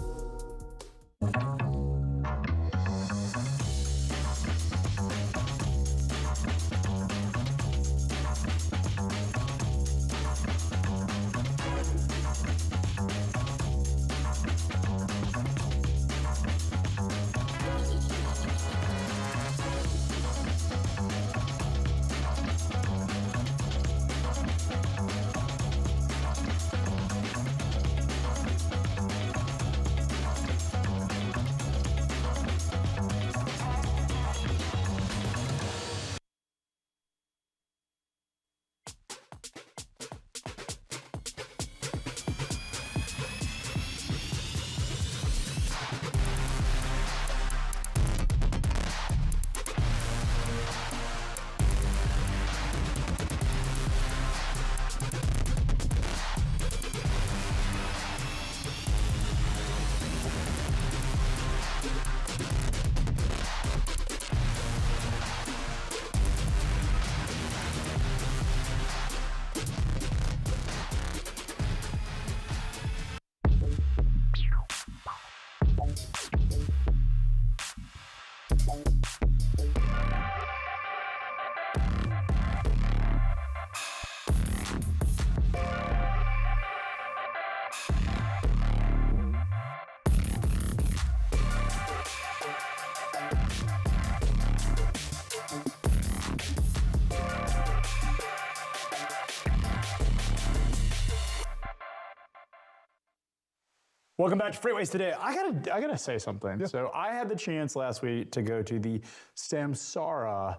Welcome back to FreightWaves today. I gotta say something. Yeah. So I had the chance last week to go to the Samsara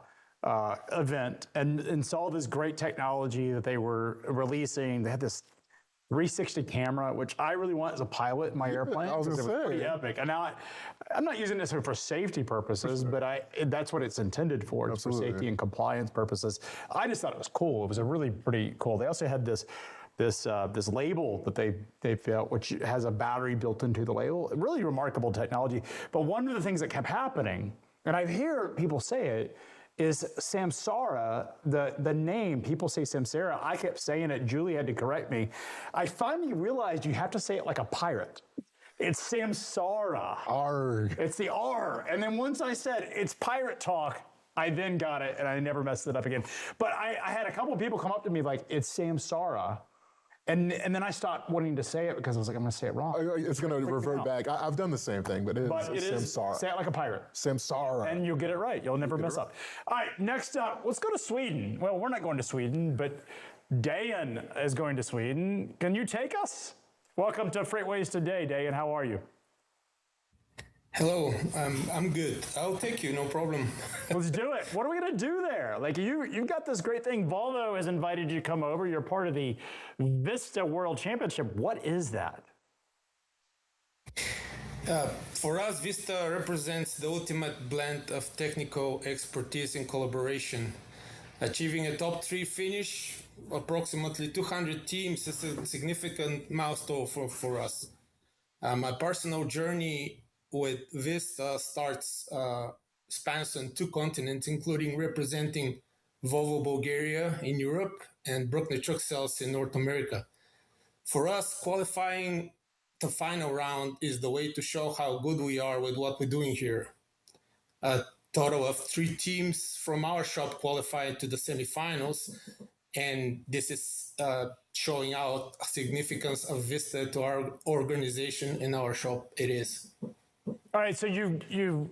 event and saw this great technology that they were releasing. They had this 360 camera, which I really want as a pilot in my airplane. I was gonna say, pretty epic. And now I'm not using this for safety purposes, but that's what it's intended for. It's for safety and compliance purposes. I just thought it was cool. It was a really pretty cool. They also had this label that they built, which has a battery built into the label. Really remarkable technology. But one of the things that kept happening, and I hear people say it, is Samsara, the name. People say Samsara. I kept saying it. Julie had to correct me. I finally realized you have to say it like a pirate. It's Samsara. R. It's the R. And then once I said it's pirate talk, I then got it, and I never messed it up again. But I had a couple of people come up to me like, it's Samsara. And then I stopped wanting to say it because I was like, I'm going to say it wrong. It's going to revert back. I've done the same thing, but it is Samsara. Say it like a pirate. Samsara. And you'll get it right. You'll never mess up. All right, next up, let's go to Sweden. Well, we're not going to Sweden, but Deyan is going to Sweden. Can you take us? Welcome to FreightWaves today, Deyan. How are you? Hello, I'm good. I'll take you, no problem. Let's do it. What are we going to do there? Like you've got this great thing. Volvo has invited you to come over. You're part of the Vista World Championship. What is that? For us, Vista represents the ultimate blend of technical expertise and collaboration. Achieving a top 3 finish, approximately 200 teams, is a significant milestone for us. My personal journey with Vista spans on 2 continents, including representing Volvo Bulgaria in Europe and Bruckner Truck Sales in North America. For us, qualifying the final round is the way to show how good we are with what we're doing here. A total of 3 teams from our shop qualified to the semifinals, and this is showing out a significance of Vista to our organization and our shop. It is. All right, so you've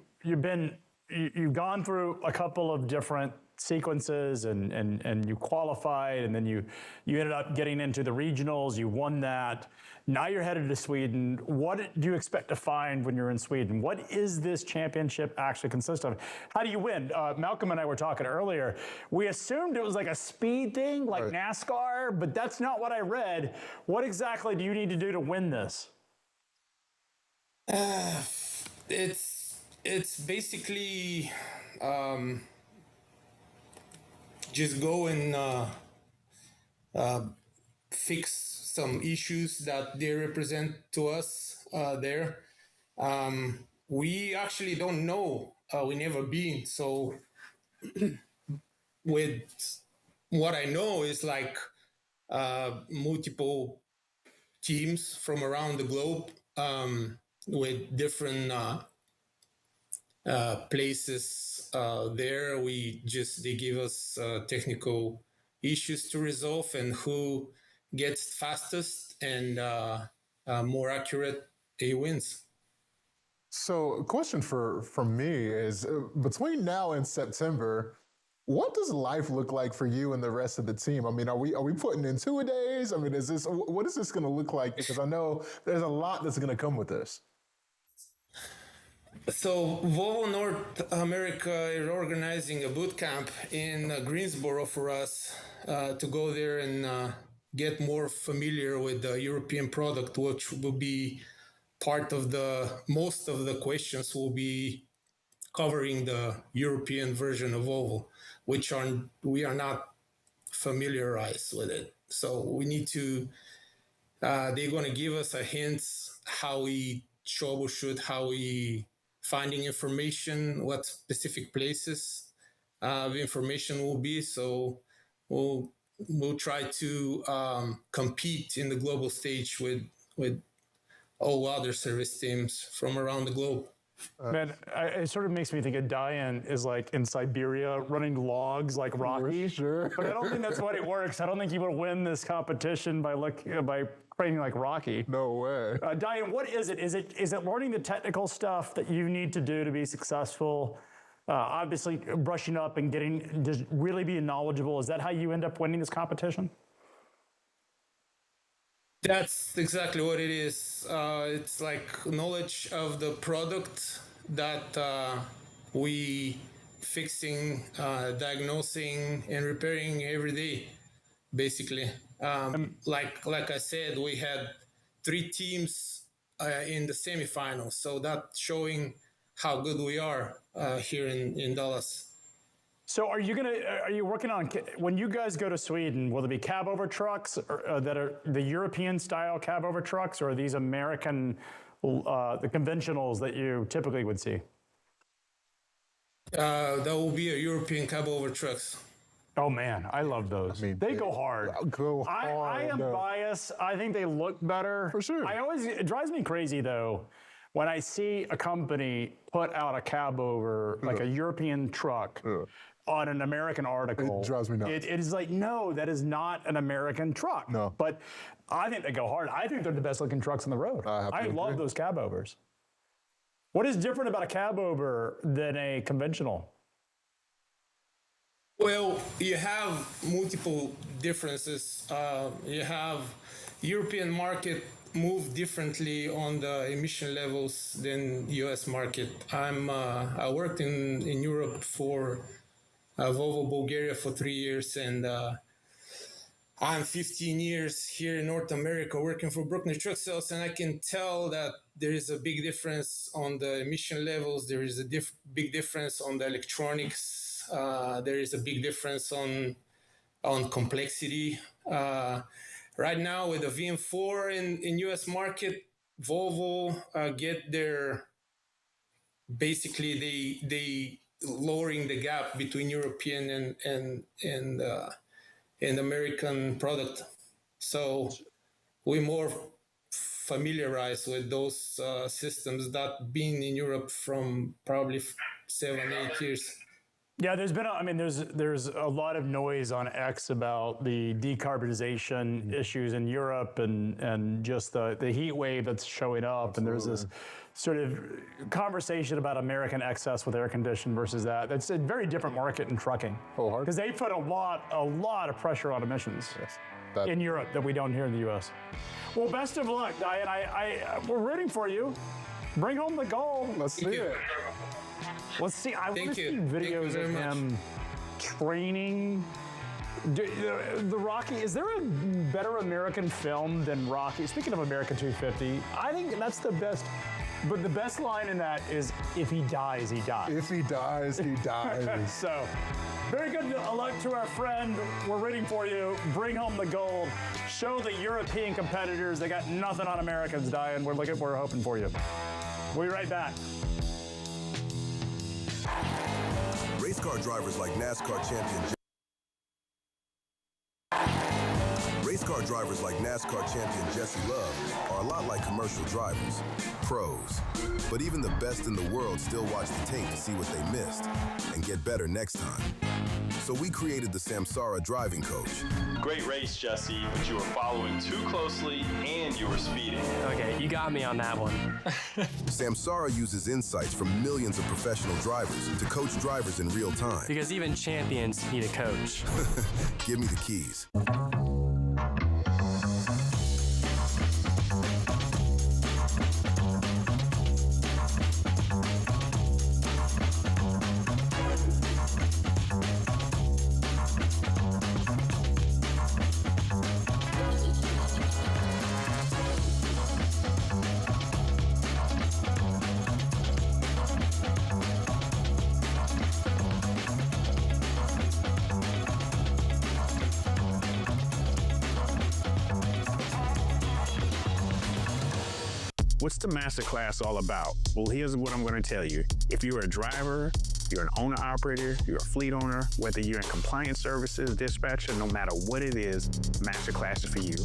gone through a couple of different sequences and you qualified, and then you ended up getting into the regionals. You won that. Now you're headed to Sweden. What do you expect to find when you're in Sweden? What is this championship actually consist of? How do you win? Malcolm and I were talking earlier. We assumed it was like a speed thing, like NASCAR, but that's not what I read. What exactly do you need to do to win this? It's basically just go and fix some issues that they represent to us there. We actually don't know. We never been. So with what I know is like multiple teams from around the globe with different places there. They give us technical issues to resolve, and who gets fastest and more accurate, he wins. So a question from me is, between now and September, what does life look like for you and the rest of the team? I mean, are we putting in 2-a-days? I mean, what is this going to look like? Because I know there's a lot that's going to come with this. So Volvo North America is organizing a boot camp in Greensboro for us to go there and get more familiar with the European product, which will be part of most of the questions will be covering the European version of Volvo, which we are not familiarized with it. So we need to, they're going to give us a hint how we troubleshoot, how we finding information, what specific places the information will be. So we'll try to compete in the global stage with all other service teams from around the globe. Man, it sort of makes me think of Deyan is like in Siberia running logs like Rocky. Sure. But I don't think that's what it works. I don't think he would win this competition by training like Rocky. No way. Deyan, what is it? Is it learning the technical stuff that you need to do to be successful? Obviously, brushing up and just really being knowledgeable. Is that how you end up winning this competition? That's exactly what it is. It's like knowledge of the product that we fixing, diagnosing, and repairing every day, basically. Like I said, we had 3 teams in the semifinals, so that's showing how good we are here in Dallas. So are you working on, when you guys go to Sweden, will there be cab over trucks that are the European style cab over trucks, or are these American, the conventionals that you typically would see? That will be a European cab over trucks. Oh man, I love those. I mean, they go hard. I am biased. I think they look better. For sure. It drives me crazy though, when I see a company put out a cab over, like a European truck, on an American article. It drives me nuts. It is like, no, that is not an American truck. No. But I think they go hard. I think they're the best looking trucks on the road. I love those cab overs. What is different about a cab over than a conventional? Well, you have multiple differences. You have European market move differently on the emission levels than US market. I worked in Europe for Volvo Bulgaria for 3 years, and I'm 15 years here in North America working for Bruckner Truck Sales, and I can tell that there is a big difference on the emission levels. There is a big difference on the electronics. There is a big difference on complexity. Right now with the VM4 in US market, Volvo get their, basically they lowering the gap between European and American product. So we're more familiarized with those systems that been in Europe from probably 7-8 years. Yeah, there's a lot of noise on X about the decarbonization issues in Europe and just the heat wave that's showing up. Absolutely. And there's this sort of conversation about American excess with air conditioning versus that. It's a very different market in trucking. Because they put a lot of pressure on emissions in Europe that we don't hear in the US. Well, best of luck, Deyan. We're rooting for you. Bring home the gold. Let's see it. Let's see. I want to see videos of him training. The Rocky, is there a better American film than Rocky? Speaking of American 250, I think that's the best. But the best line in that is, if he dies, he dies. If he dies, he dies. So, very good luck to our friend. We're rooting for you. Bring home the gold. Show the European competitors they got nothing on Americans, Deyan. We're hoping for you. We'll be right back. Race car drivers like NASCAR champion Jesse Love are a lot like commercial drivers, pros. But even the best in the world still watch the tape to see what they missed and get better next time. So we created the Samsara driving coach. Great race, Jesse, but you were following too closely and you were speeding. Okay, you got me on that one. Samsara uses insights from millions of professional drivers to coach drivers in real time. Because even champions need a coach. Give me the keys. What's the masterclass all about? Well, here's what I'm going to tell you. If you're a driver, you're an owner-operator, you're a fleet owner, whether you're in compliance services, dispatcher, no matter what it is, masterclass is for you.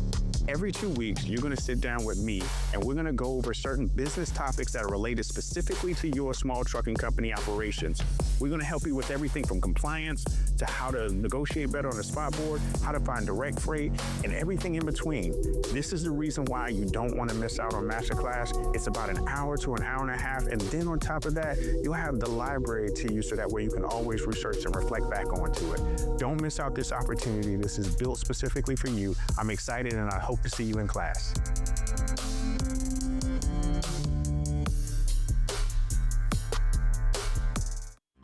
Every 2 weeks, you're going to sit down with me, and we're going to go over certain business topics that are related specifically to your small trucking company operations. We're going to help you with everything from compliance to how to negotiate better on the spot board, how to find direct freight, and everything in between. This is the reason why you don't want to miss out on masterclass. It's about an hour to an hour and a half, and then on top of that, you'll have the library to you so that way you can always research and reflect back onto it. Don't miss out this opportunity. This is built specifically for you. I'm excited and I hope to see you in class.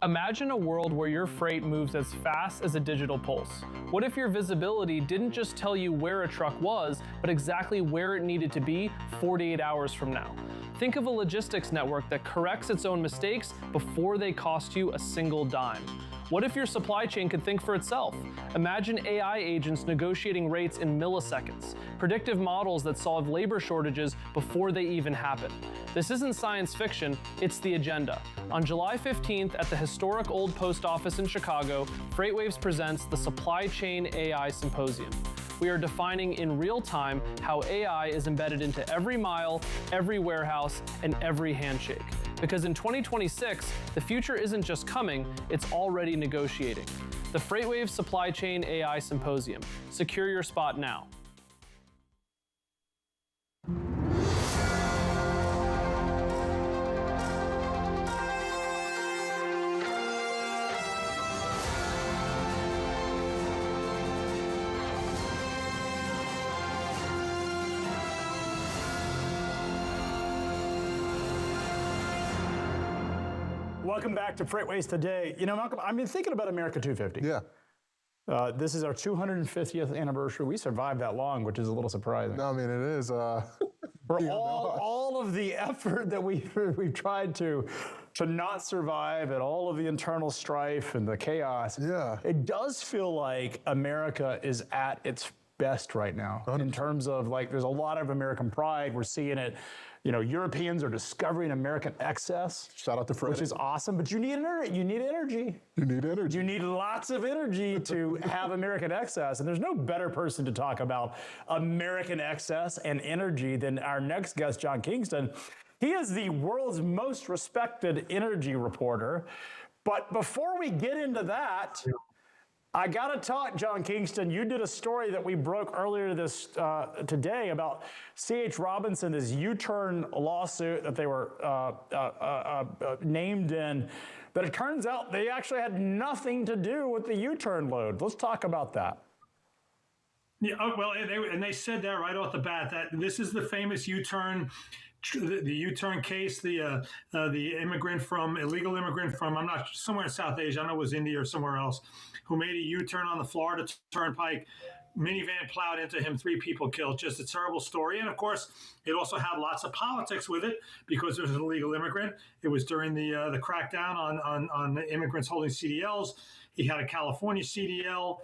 Imagine a world where your freight moves as fast as a digital pulse. What if your visibility didn't just tell you where a truck was, but exactly where it needed to be 48 hours from now? Think of a logistics network that corrects its own mistakes before they cost you a single dime. What if your supply chain could think for itself? Imagine AI agents negotiating rates in milliseconds, predictive models that solve labor shortages before they even happen. This isn't science fiction, it's the agenda. On July 15th at the historic Old Post Office in Chicago, FreightWaves presents the Supply Chain AI Symposium. We are defining in real time how AI is embedded into every mile, every warehouse, and every handshake. Because in 2026, the future isn't just coming, it's already negotiating. The FreightWaves Supply Chain AI Symposium. Secure your spot now. Welcome back to FreightWaves Today. You know, Malcolm, I've been thinking about America 250. Yeah. This is our 250th anniversary. We survived that long, which is a little surprising. No, I mean, it is. For all of the effort that we've tried to not survive and all of the internal strife and the chaos, it does feel like America is at its best right now in terms of, like, there's a lot of American pride. We're seeing it. You know, Europeans are discovering American excess. Shout out to Fred. Which is awesome, but you need energy. You need energy. You need lots of energy to have American excess. And there's no better person to talk about American excess and energy than our next guest, John Kingston. He is the world's most respected energy reporter. But before we get into that, I got to talk, John Kingston. You did a story that we broke earlier today about C.H. Robinson, this U-turn lawsuit that they were named in, but it turns out they actually had nothing to do with the U-turn load. Let's talk about that. Yeah, well, they said that right off the bat, that this is the famous U-turn. The U-turn case, the illegal immigrant from, I'm not, somewhere in South Asia, I don't know it was India or somewhere else, who made a U-turn on the Florida Turnpike. Minivan plowed into him, 3 people killed. Just a terrible story. And of course, it also had lots of politics with it because it was an illegal immigrant. It was during the crackdown on the immigrants holding CDLs. He had a California CDL.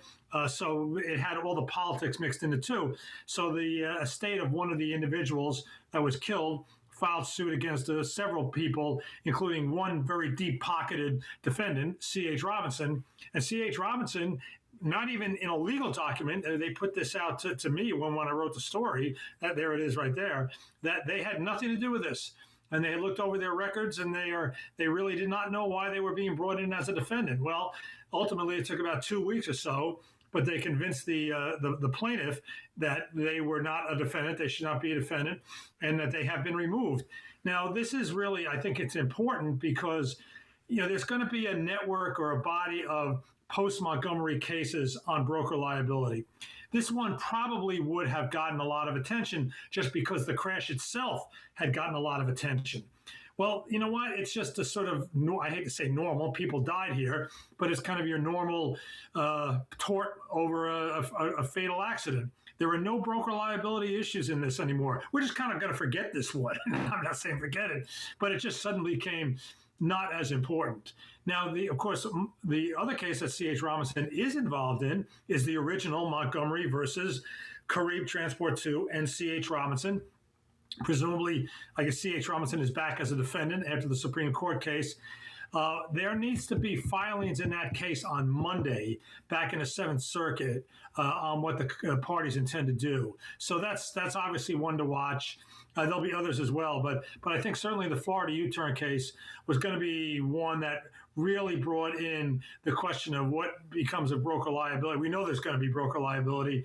So it had all the politics mixed in the two. So the estate of one of the individuals that was killed filed suit against several people, including one very deep-pocketed defendant, C.H. Robinson. And C.H. Robinson, not even in a legal document, they put this out to me when I wrote the story, there it is right there, that they had nothing to do with this. And they had looked over their records, and they really did not know why they were being brought in as a defendant. Well, ultimately, it took about 2 weeks or so, but they convinced the plaintiff that they were not a defendant, they should not be a defendant, and that they have been removed. Now, this is really, I think it's important because, you know, there's going to be a network or a body of post-Montgomery cases on broker liability. This one probably would have gotten a lot of attention just because the crash itself had gotten a lot of attention. Well, you know what? It's just a sort of, I hate to say normal, people died here, but it's kind of your normal tort over a fatal accident. There are no broker liability issues in this anymore. We're just kind of going to forget this one. I'm not saying forget it, but it just suddenly became not as important. Now, of course, the other case that C.H. Robinson is involved in is the original Montgomery versus Carib Transport 2 and C.H. Robinson. Presumably, I guess C.H. Robinson is back as a defendant after the Supreme Court case. There needs to be filings in that case on Monday back in the Seventh Circuit on what the parties intend to do. So that's obviously one to watch. There'll be others as well, but I think certainly the Florida U-turn case was going to be one that really brought in the question of what becomes a broker liability. We know there's going to be broker liability.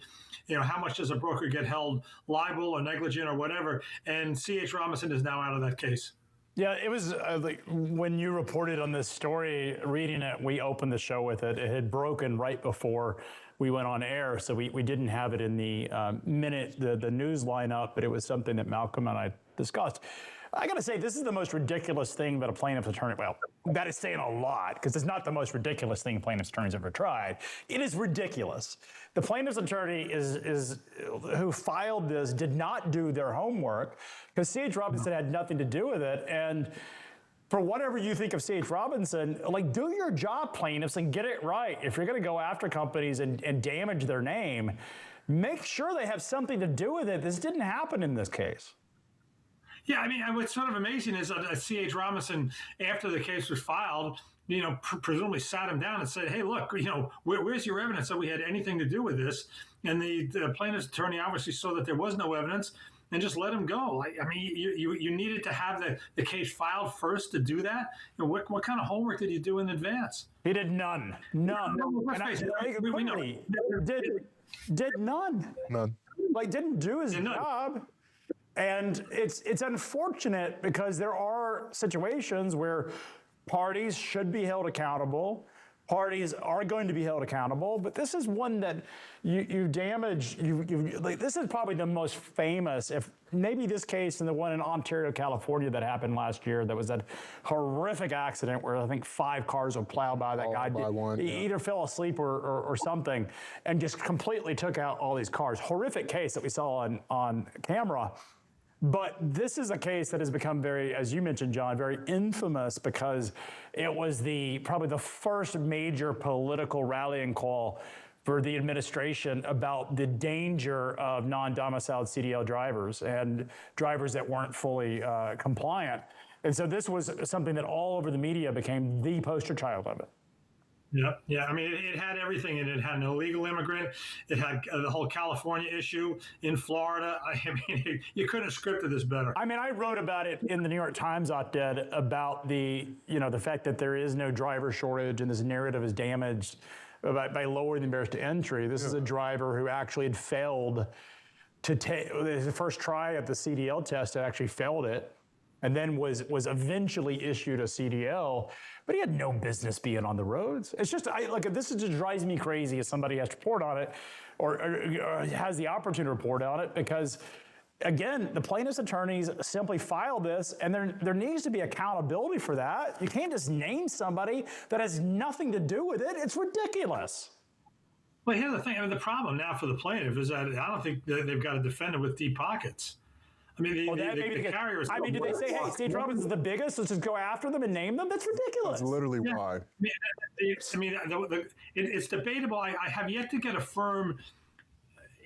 You know, how much does a broker get held liable or negligent or whatever? And C.H. Robinson is now out of that case. Yeah, it was like when you reported on this story, reading it, we opened the show with it. It had broken right before we went on air, so we didn't have it in the minute, the news lineup, but it was something that Malcolm and I discussed. I got to say, this is the most ridiculous thing that a plaintiff's attorney, well, that is saying a lot, because it's not the most ridiculous thing a plaintiff's attorney's ever tried. It is ridiculous. The plaintiff's attorney is who filed this did not do their homework, because C.H. Robinson had nothing to do with it. And for whatever you think of C.H. Robinson, like, do your job, plaintiffs, and get it right. If you're going to go after companies and damage their name, make sure they have something to do with it. This didn't happen in this case. Yeah, I mean, what's sort of amazing is that C.H. Robinson, after the case was filed, presumably sat him down and said, hey, look, where's your evidence that we had anything to do with this? And the plaintiff's attorney obviously saw that there was no evidence and just let him go. I mean, you needed to have the case filed first to do that. And what kind of homework did you do in advance? He did none. None. Did none. None. Like, didn't do his job. And it's unfortunate because there are situations where parties should be held accountable. Parties are going to be held accountable, but this is one that you damage. Like, this is probably the most famous, if maybe this case and the one in Ontario, California that happened last year. That was that horrific accident where I think 5 cars were plowed by that guy. He either fell asleep or something, and just completely took out all these cars. Horrific case that we saw on camera. But this is a case that has become very, as you mentioned, John, very infamous because it was probably the first major political rallying call for the administration about the danger of non-domiciled CDL drivers and drivers that weren't fully compliant. And so this was something that all over the media became the poster child of it. Yeah. I mean, it had everything in it. It had an illegal immigrant. It had the whole California issue in Florida. I mean, you couldn't have scripted this better. I mean, I wrote about it in the New York Times op-ed about the fact that there is no driver shortage and this narrative is damaged by lowering the barriers to entry. This is a driver who actually had failed to take his first try at the CDL test, actually failed it, and then was eventually issued a CDL. But he had no business being on the roads. It's just, this just drives me crazy if somebody has to report on it or has the opportunity to report on it because, again, the plaintiff's attorneys simply filed this, and there needs to be accountability for that. You can't just name somebody that has nothing to do with it. It's ridiculous. Well, here's the thing. I mean, the problem now for the plaintiff is that I don't think that they've got a defendant with deep pockets. I mean, the carriers. I mean, did they say, hey, C.H. Robinson's the biggest, let's just go after them and name them? That's ridiculous. That's literally why. I mean, it's debatable. I have yet to get a firm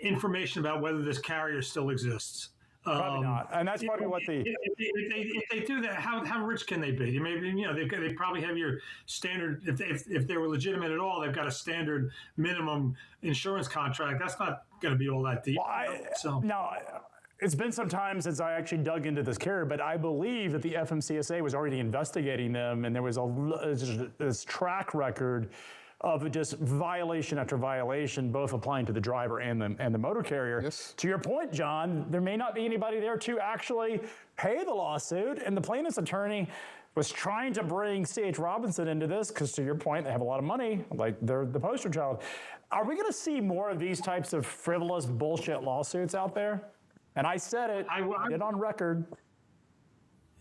information about whether this carrier still exists. Probably not, and that's probably what the. If they do that, how rich can they be? Maybe they probably have your standard. If they were legitimate at all, they've got a standard minimum insurance contract. That's not going to be all that deep. No. It's been some time since I actually dug into this carrier, but I believe that the FMCSA was already investigating them, and there was this track record of just violation after violation, both applying to the driver and the motor carrier. Yes. To your point, John, there may not be anybody there to actually pay the lawsuit, and the plaintiff's attorney was trying to bring C.H. Robinson into this because, to your point, they have a lot of money, like they're the poster child. Are we going to see more of these types of frivolous bullshit lawsuits out there? And I said it. I did on record.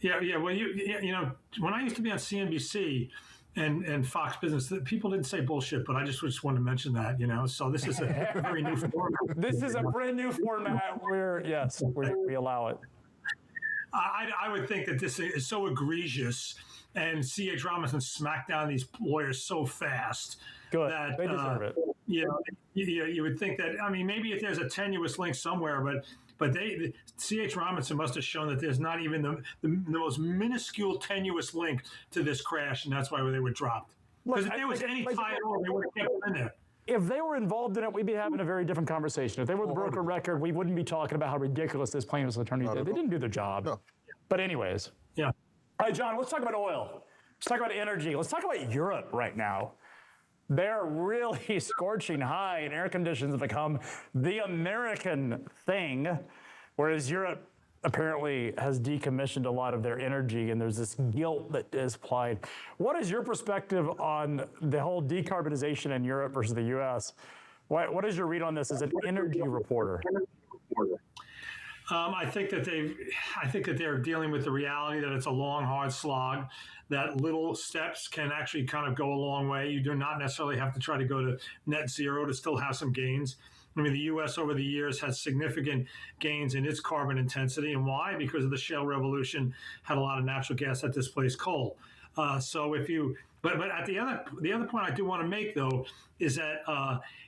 Yeah. Well, when I used to be on CNBC and Fox Business, people didn't say bullshit, but I just wanted to mention that. So this is a very new format. This is a brand new format where we allow it. I would think that this is so egregious, and C.H. Robinson smacked down these lawyers so fast. Good. That they deserve it. You would think that. I mean, maybe if there's a tenuous link somewhere, but C.H. Robinson must have shown that there's not even the most minuscule tenuous link to this crash, and that's why they were dropped. Because if there was any tie at all, they would have kept them in there. If they were involved in it, we'd be having a very different conversation. If they were the broker record, we wouldn't be talking about how ridiculous this plaintiff's attorney did. They didn't do their job. No. But anyways. Yeah. All right, John, let's talk about oil. Let's talk about energy. Let's talk about Europe right now. They're really scorching high, and air conditions have become the American thing, whereas Europe apparently has decommissioned a lot of their energy, and there's this guilt that is applied. What is your perspective on the whole decarbonization in Europe versus the U.S.? What is your read on this as an energy reporter? I think that they're dealing with the reality that it's a long, hard slog, that little steps can actually kind of go a long way. You do not necessarily have to try to go to net zero to still have some gains. I mean, the U.S. over the years has significant gains in its carbon intensity. And why? Because of the shale revolution, had a lot of natural gas that displaced coal. So if you, but at the other point I do want to make, though, is that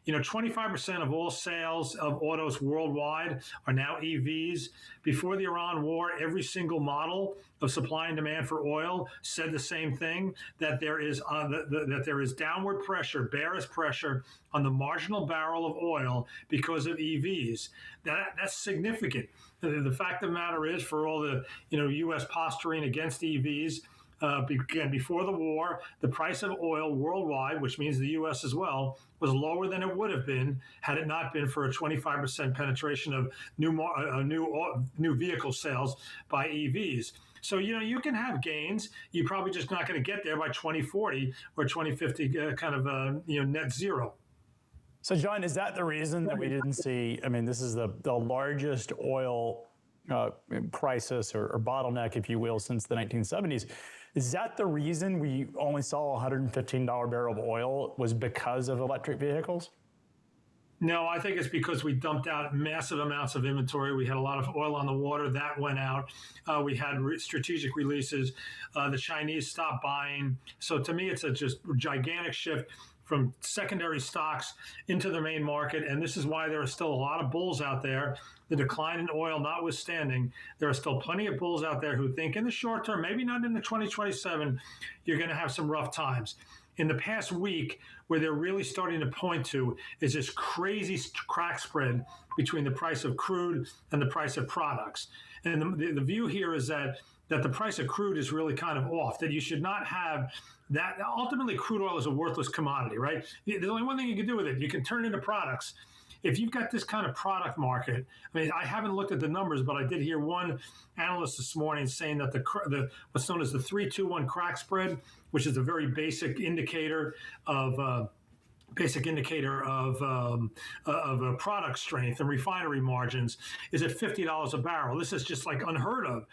25% of all sales of autos worldwide are now EVs. Before the Iran war, every single model of supply and demand for oil said the same thing, that there is that there is downward pressure, bearish pressure on the marginal barrel of oil because of EVs. That's significant. The fact of the matter is, for all the U.S. posturing against EVs. Again, before the war, the price of oil worldwide, which means the U.S. as well, was lower than it would have been had it not been for a 25% penetration of new vehicle sales by EVs. So, you can have gains. You're probably just not going to get there by 2040 or 2050 kind of net zero. So, John, is that the reason that we didn't see? I mean, this is the largest oil crisis or bottleneck, if you will, since the 1970s. Is that the reason we only saw $115 barrel of oil was because of electric vehicles? No, I think it's because we dumped out massive amounts of inventory. We had a lot of oil on the water. That went out. We had strategic releases. The Chinese stopped buying. So to me, it's a just gigantic shift from secondary stocks into the main market. And this is why there are still a lot of bulls out there. The decline in oil notwithstanding, there are still plenty of bulls out there who think in the short term, maybe not in the 2027, you're going to have some rough times. In the past week, where they're really starting to point to is this crazy crack spread between the price of crude and the price of products. And the view here is that the price of crude is really kind of off, that you should not have that. Ultimately, crude oil is a worthless commodity, right? There's only one thing you can do with it. You can turn it into products. If you've got this kind of product market, I mean, I haven't looked at the numbers, but I did hear one analyst this morning saying that the what's known as the 3-2-1 crack spread, which is a very basic indicator of product strength and refinery margins, is at $50 a barrel. This is just like unheard of.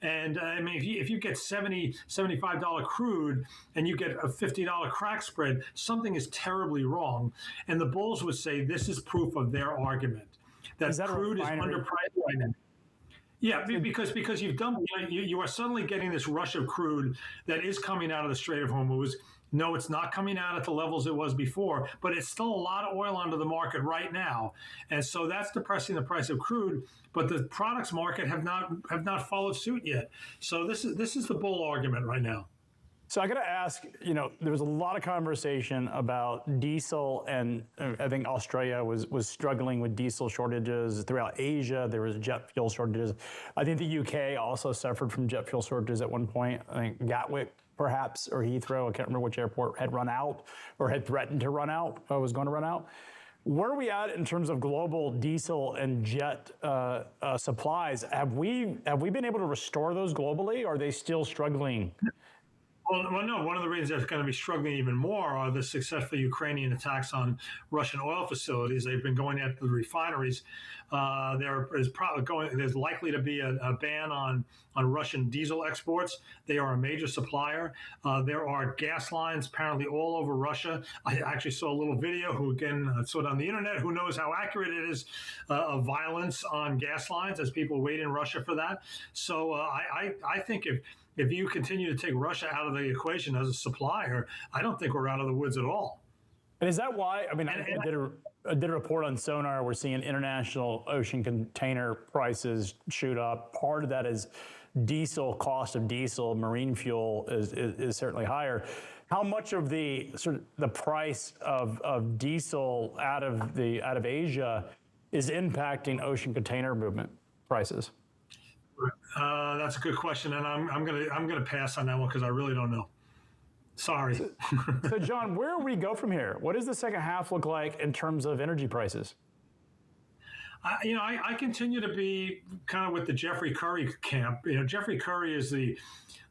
And I mean, if you get $75 crude and you get a $50 crack spread, something is terribly wrong. And the bulls would say this is proof of their argument that crude is underpriced right now. Yeah, because you've dumped, you are suddenly getting this rush of crude that is coming out of the Strait of Hormuz. No, it's not coming out at the levels it was before, but it's still a lot of oil onto the market right now. And so that's depressing the price of crude, but the products market have not followed suit yet. So this is the bull argument right now. So I got to ask, there was a lot of conversation about diesel, and I think Australia was struggling with diesel shortages. Throughout Asia, there was jet fuel shortages. I think the UK also suffered from jet fuel shortages at one point. I think Gatwick, perhaps, or Heathrow, I can't remember which airport, had run out or had threatened to run out, was going to run out. Where are we at in terms of global diesel and jet supplies? Have we been able to restore those globally, or are they still struggling? Well, no, one of the reasons that's going to be struggling even more are the successful Ukrainian attacks on Russian oil facilities. They've been going after the refineries. There's likely to be a ban on Russian diesel exports. They are a major supplier. There are gas lines apparently all over Russia. I actually saw a little video, I saw it on the internet, who knows how accurate it is, of violence on gas lines as people wait in Russia for that. So I think if you continue to take Russia out of the equation as a supplier, I don't think we're out of the woods at all. And is that why? I mean, I did a report on Sonar. We're seeing international ocean container prices shoot up. Part of that is cost of diesel, marine fuel is certainly higher. How much of the price of diesel out of Asia is impacting ocean container movement prices? That's a good question, and I'm gonna pass on that one because I really don't know. Sorry. So, John, where do we go from here? What does the second half look like in terms of energy prices? I continue to be kind of with the Jeffrey Curry camp. Jeffrey Curry is the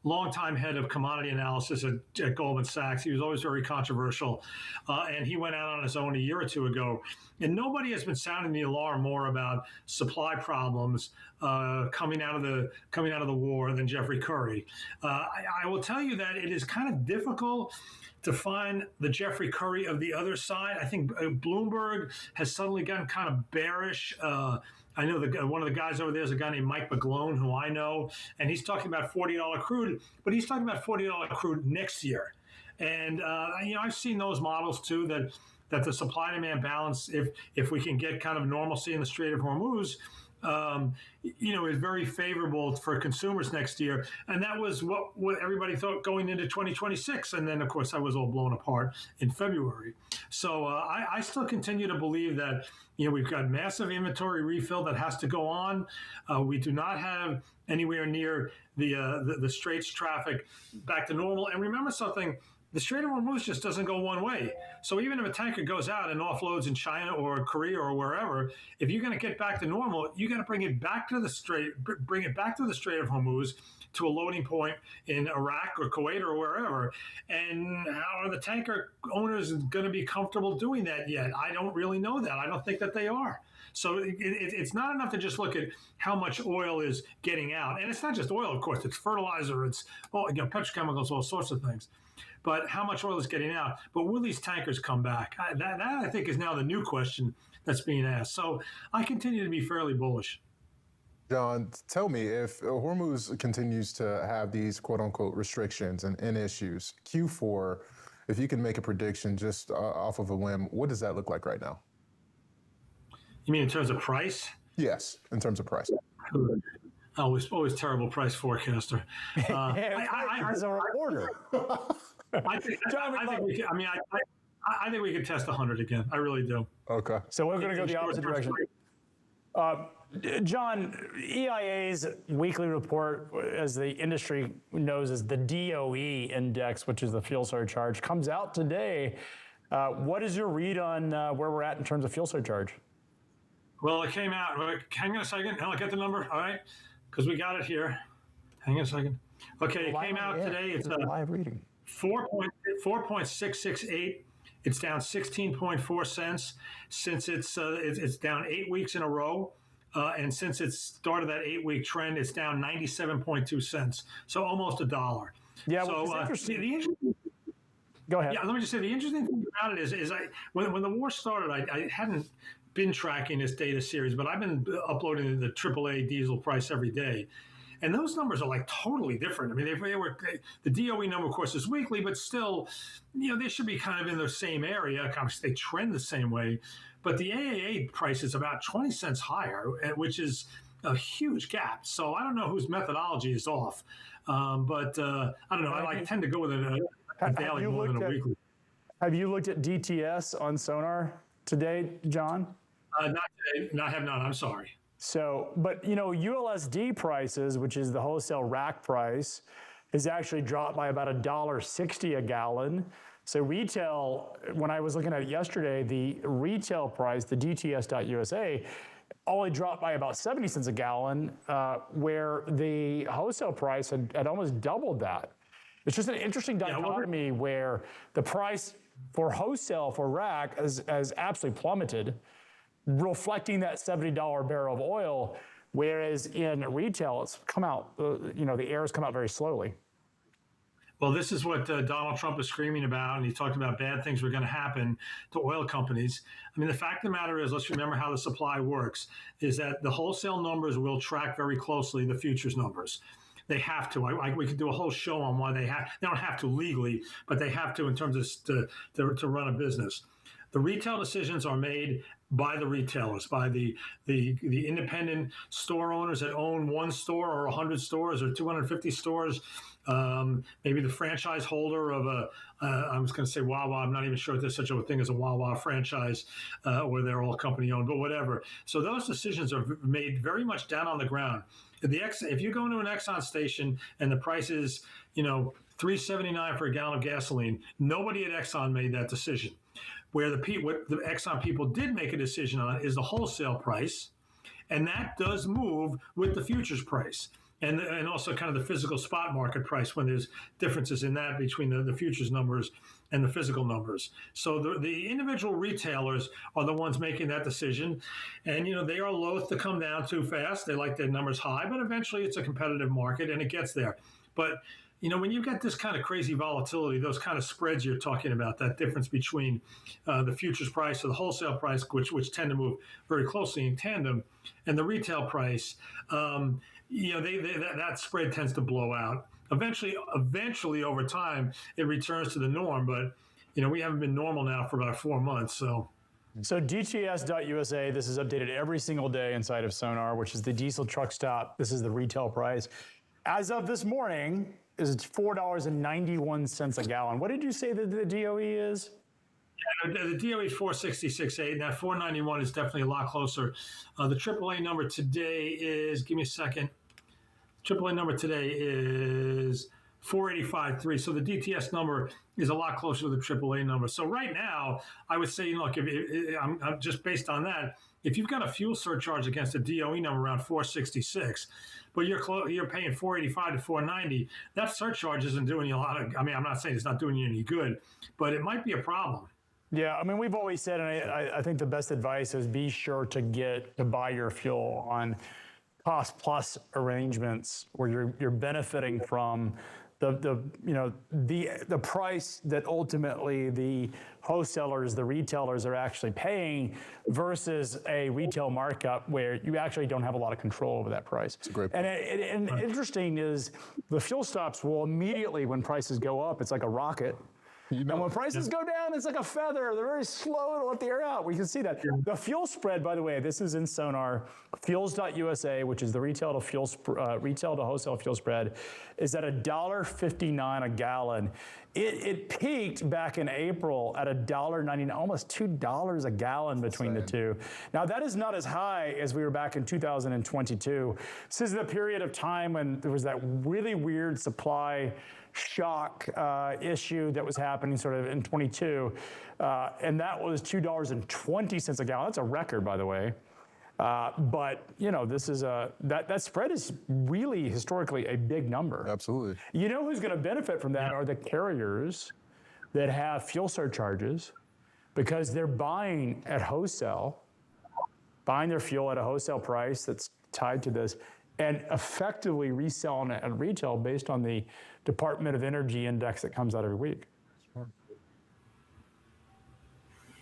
longtime head of commodity analysis at Goldman Sachs. He was always very controversial, and he went out on his own a year or two ago. And nobody has been sounding the alarm more about supply problems coming out of the war than Jeffrey Curry. I will tell you that it is kind of difficult to find the Jeffrey Curry of the other side. I think Bloomberg has suddenly gotten kind of bearish. I know one of the guys over there is a guy named Mike McGlone, who I know, and he's talking about $40 crude, but he's talking about $40 crude next year. And I've seen those models too, that the supply demand balance, if we can get kind of normalcy in the Strait of Hormuz, is very favorable for consumers next year. And that was what everybody thought going into 2026. And then, of course, that was all blown apart in February. So I still continue to believe that, we've got massive inventory refill that has to go on. We do not have anywhere near the Straits traffic back to normal. And remember something, the Strait of Hormuz just doesn't go one way. So even if a tanker goes out and offloads in China or Korea or wherever, if you're going to get back to normal, you got to bring it back to the Strait of Hormuz, to a loading point in Iraq or Kuwait or wherever. And how are the tanker owners going to be comfortable doing that yet? I don't really know that. I don't think that they are. So it's not enough to just look at how much oil is getting out. And it's not just oil, of course. It's fertilizer. It's petrochemicals, all sorts of things. But how much oil is getting out? But will these tankers come back? That I think is now the new question that's being asked. So I continue to be fairly bullish. John, tell me, if Hormuz continues to have these quote-unquote restrictions and issues, Q4, if you can make a prediction just off of a whim, what does that look like right now? You mean in terms of price? Yes, in terms of price. Always terrible price forecaster. As a reporter. I think we could test 100 again. I really do. Okay. So we're going to go the opposite direction. John, EIA's weekly report, as the industry knows as the DOE index, which is the fuel surcharge, comes out today. What is your read on where we're at in terms of fuel surcharge? Well, it came out. Hang on a second. I'll get the number. All right. Because we got it here. Hang on a second. Okay, it came out today. It's a live reading. 4.668. It's down 16.4 cents since it's down 8 weeks in a row. And since it started that 8-week trend, it's down 97.2 cents. So almost $1. Yeah, so interesting. Go ahead. Yeah, let me just say, the interesting thing about it is when the war started, I hadn't been tracking this data series, but I've been uploading the AAA diesel price every day. And those numbers are like totally different. I mean, they were the DOE number, of course, is weekly, but still, they should be kind of in the same area. They trend the same way. But the AAA price is about 20 cents higher, which is a huge gap. So I don't know whose methodology is off. But I don't know. I tend to go with a daily more than a weekly. Have you looked at DTS on Sonar today, John? Not today. No, I have not. I'm sorry. So, but ULSD prices, which is the wholesale rack price, has actually dropped by about $1.60 a gallon. So retail, when I was looking at it yesterday, the retail price, the DTS.USA, only dropped by about 70 cents a gallon, where the wholesale price had almost doubled that. It's just an interesting dichotomy where the price for wholesale for rack has absolutely plummeted, reflecting that $70 barrel of oil, whereas in retail, it's come out, the air has come out very slowly. Well, this is what Donald Trump is screaming about, and he talked about bad things were going to happen to oil companies. I mean, the fact of the matter is, let's remember how the supply works, is that the wholesale numbers will track very closely the futures numbers. They have to. We could do a whole show on why they don't have to legally, but they have to in terms of to run a business. The retail decisions are made by the retailers, by the independent store owners that own one store or 100 stores or 250 stores. Maybe the franchise holder of I was going to say Wawa. I'm not even sure if there's such a thing as a Wawa franchise, or they're all company owned, but whatever. So those decisions are made very much down on the ground. If you go into an Exxon station and the price is, $3.79 for a gallon of gasoline, nobody at Exxon made that decision. Where what the Exxon people did make a decision on is the wholesale price, and that does move with the futures price. And also kind of the physical spot market price when there's differences in that between the futures numbers and the physical numbers. So the individual retailers are the ones making that decision. And, they are loath to come down too fast. They like their numbers high, but eventually it's a competitive market and it gets there. But, when you get this kind of crazy volatility, those kind of spreads you're talking about, that difference between the futures price or the wholesale price, which tend to move very closely in tandem, and the retail price, that spread tends to blow out. Eventually, over time, it returns to the norm. But, we haven't been normal now for about 4 months. So DTS.USA, this is updated every single day inside of Sonar, which is the diesel truck stop. This is the retail price. As of this morning, is $4.91 a gallon. What did you say that the DOE is? Yeah, the DOE is 466.8, and that 491 is definitely a lot closer. The AAA number today is, give me a second. AAA number today is 485.3. So the DTS number is a lot closer to the AAA number. So right now, I would say, look, I'm just based on that, if you've got a fuel surcharge against a DOE number around 466, but you're paying 485 to 490, that surcharge isn't doing you a lot of. I'm not saying it's not doing you any good, but it might be a problem. Yeah, we've always said, and I think the best advice is be sure to buy your fuel on cost plus arrangements where you're benefiting from the price that ultimately the wholesalers, the retailers are actually paying versus a retail markup where you actually don't have a lot of control over that price. That's a great point. And interesting is the fuel stops will immediately, when prices go up, it's like a rocket. And when prices go down, it's like a feather. They're very slow to let the air out. We can see that. The fuel spread, by the way, this is in Sonar, fuels.USA, which is the retail to wholesale fuel spread, is at $1.59 a gallon. It peaked back in April at $1.99, almost $2 a gallon between the two. Now, that is not as high as we were back in 2022. This is the period of time when there was that really weird supply shock issue that was happening sort of in 22, and that was $2.20 a gallon. That's a record, by the way. But this is that spread is really historically a big number. Absolutely. Who's going to benefit from that are the carriers that have fuel surcharges because they're buying at wholesale, buying their fuel at a wholesale price that's tied to this, and effectively reselling it at retail based on the Department of Energy index that comes out every week.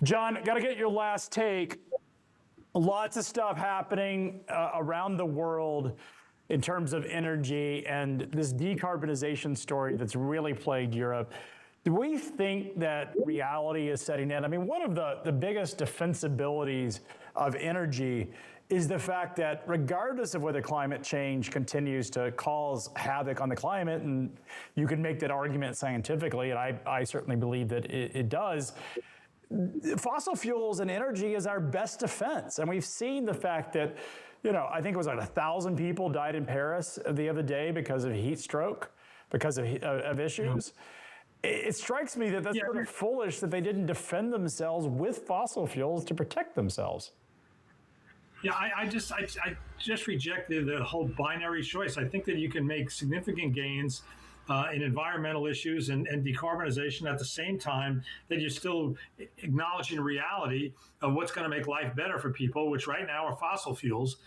John, got to get your last take. Lots of stuff happening around the world in terms of energy and this decarbonization story that's really plagued Europe. Do we think that reality is setting in? One of the biggest defensibilities of energy is the fact that regardless of whether climate change continues to cause havoc on the climate, and you can make that argument scientifically, and I certainly believe that it does, fossil fuels and energy is our best defense. And we've seen the fact that, I think it was like 1,000 people died in Paris the other day because of heat stroke, because of issues. It strikes me that that's pretty foolish that they didn't defend themselves with fossil fuels to protect themselves. Yeah, I just rejected the whole binary choice. I think that you can make significant gains in environmental issues and decarbonization at the same time that you're still acknowledging reality of what's going to make life better for people, which right now are fossil fuels.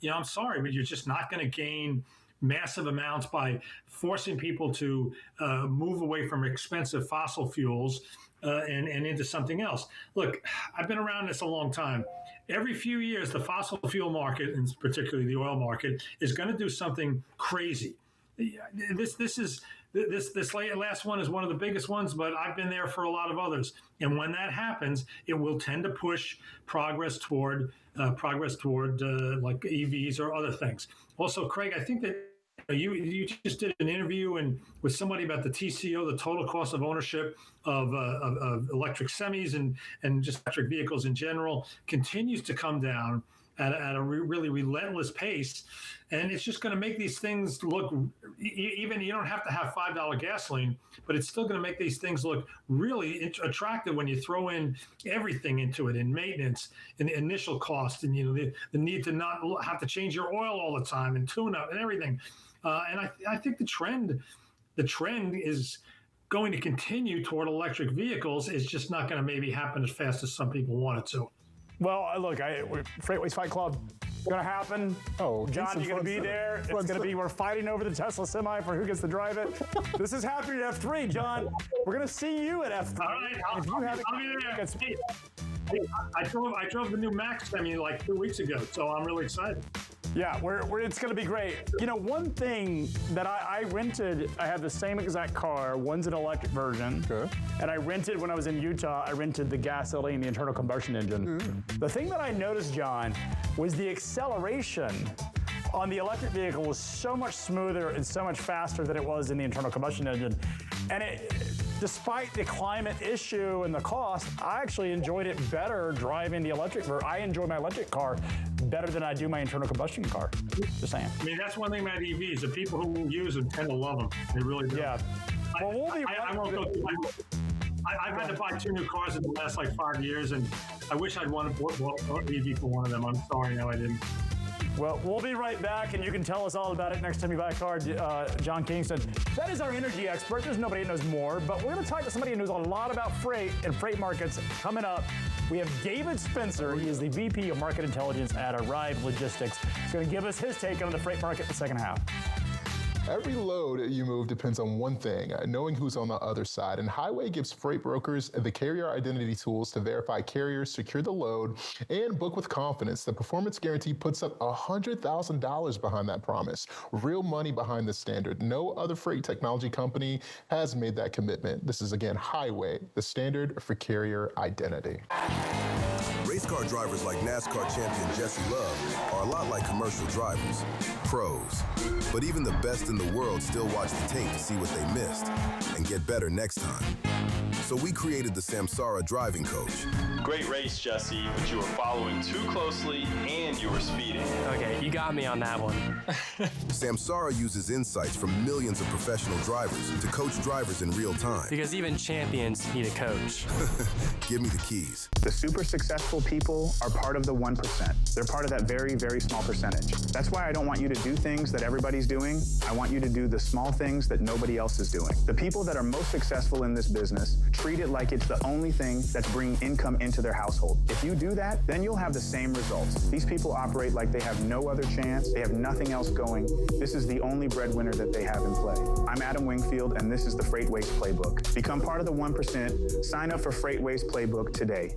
I'm sorry, but you're just not going to gain massive amounts by forcing people to move away from expensive fossil fuels and into something else. Look, I've been around this a long time. Every few years, the fossil fuel market, and particularly the oil market, is going to do something crazy. This last one is one of the biggest ones, but I've been there for a lot of others. And when that happens, it will tend to push progress toward like EVs or other things. Also, Craig, I think that you just did an interview with somebody about the TCO, the total cost of ownership of electric semis and just electric vehicles in general, continues to come down. at a really relentless pace. And it's just going to make these things look, even you don't have to have $5 gasoline, but it's still going to make these things look really attractive when you throw in everything into it, in maintenance, in the initial cost, and the need to not have to change your oil all the time and tune up and everything. And I think the trend is going to continue toward electric vehicles. It's just not going to maybe happen as fast as some people want it to. Well, look, FreightWaves Fight Club, going to happen. Oh, John, you're going to be there. It's going to be, we're fighting over the Tesla Semi for who gets to drive it. This is happening at F3, John. We're going to see you at F3. All right, I'll be there. I drove the new Max Semi like 2 weeks ago, so I'm really excited. Yeah, it's going to be great. One thing that I rented, I have the same exact car. One's an electric version. Okay. And I rented, when I was in Utah, I rented the gasoline, the internal combustion engine. Mm. The thing that I noticed, John, was the acceleration on the electric vehicle was so much smoother and so much faster than it was in the internal combustion engine. And despite the climate issue and the cost, I actually enjoyed it better driving the electric. I enjoy my electric car better than I do my internal combustion car. Just saying. I mean, that's one thing about EVs. The people who use them tend to love them. They really do. Yeah. I won't go through I've had to buy 2 new cars in the last 5 years, and I wish I'd bought an EV for one of them. I'm sorry, no, I didn't. Well, we'll be right back, and you can tell us all about it next time you buy a car, John Kingston. That is our energy expert. There's nobody who knows more, but we're going to talk to somebody who knows a lot about freight and freight markets coming up. We have David Spencer. He is the VP of Market Intelligence at Arrive Logistics. He's going to give us his take on the freight market in the second half. Every load you move depends on one thing, knowing who's on the other side. And Highway gives freight brokers the carrier identity tools to verify carriers, secure the load, and book with confidence. The performance guarantee puts up $100,000 behind that promise. Real money behind the standard. No other freight technology company has made that commitment. This is, again, Highway, the standard for carrier identity. Race car drivers like NASCAR champion Jesse Love are a lot like commercial drivers, pros. But even the best in the world still watch the tape to see what they missed and get better next time. So we created the Samsara driving coach. Great race, Jesse, but you were following too closely and you were speeding. Okay, you got me on that one. Samsara uses insights from millions of professional drivers to coach drivers in real time. Because even champions need a coach. Give me the keys. The super successful people are part of the 1%. They're part of that very, very small percentage. That's why I don't want you to do things that everybody's doing. I want you to do the small things that nobody else is doing. The people that are most successful in this business treat it like it's the only thing that's bringing income into their household. If you do that, then you'll have the same results. These people operate like they have no other chance. They have nothing else going. This is the only breadwinner that they have in play. I'm Adam Wingfield, and this is the FreightWaves Playbook. Become part of the 1%. Sign up for FreightWaves Playbook today.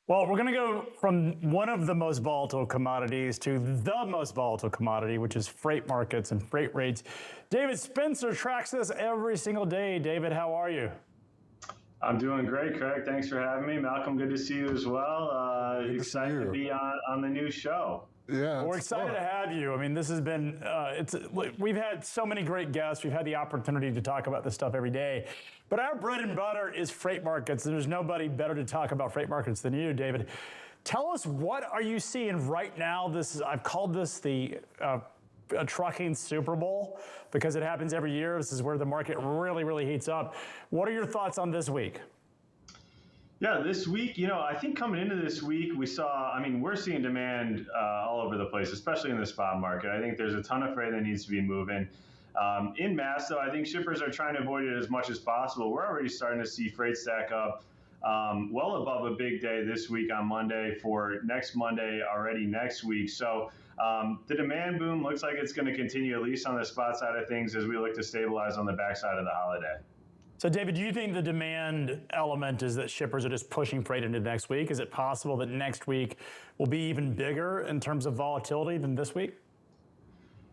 Well, we're going to go from one of the most volatile commodities to the most volatile commodity, which is freight markets and freight rates. David Spencer tracks this every single day. David, how are you? I'm doing great, Craig. Thanks for having me. Malcolm, good to see you as well. Excited to be on the new show. Yeah, we're excited to have you. I mean, this has been, we've had so many great guests. We've had the opportunity to talk about this stuff every day. But our bread and butter is freight markets. There's nobody better to talk about freight markets than you, David. Tell us, what are you seeing right now? I've called this the a trucking Super Bowl because it happens every year. This is where the market really, really heats up. What are your thoughts on this week? Yeah, this week, I think coming into this week, we're seeing demand all over the place, especially in the spot market. I think there's a ton of freight that needs to be moving. In mass, though, I think shippers are trying to avoid it as much as possible. We're already starting to see freight stack up well above a big day this week on Monday for next Monday, already next week. So the demand boom looks like it's going to continue, at least on the spot side of things, as we look to stabilize on the backside of the holiday. So, David, do you think the demand element is that shippers are just pushing freight into next week? Is it possible that next week will be even bigger in terms of volatility than this week?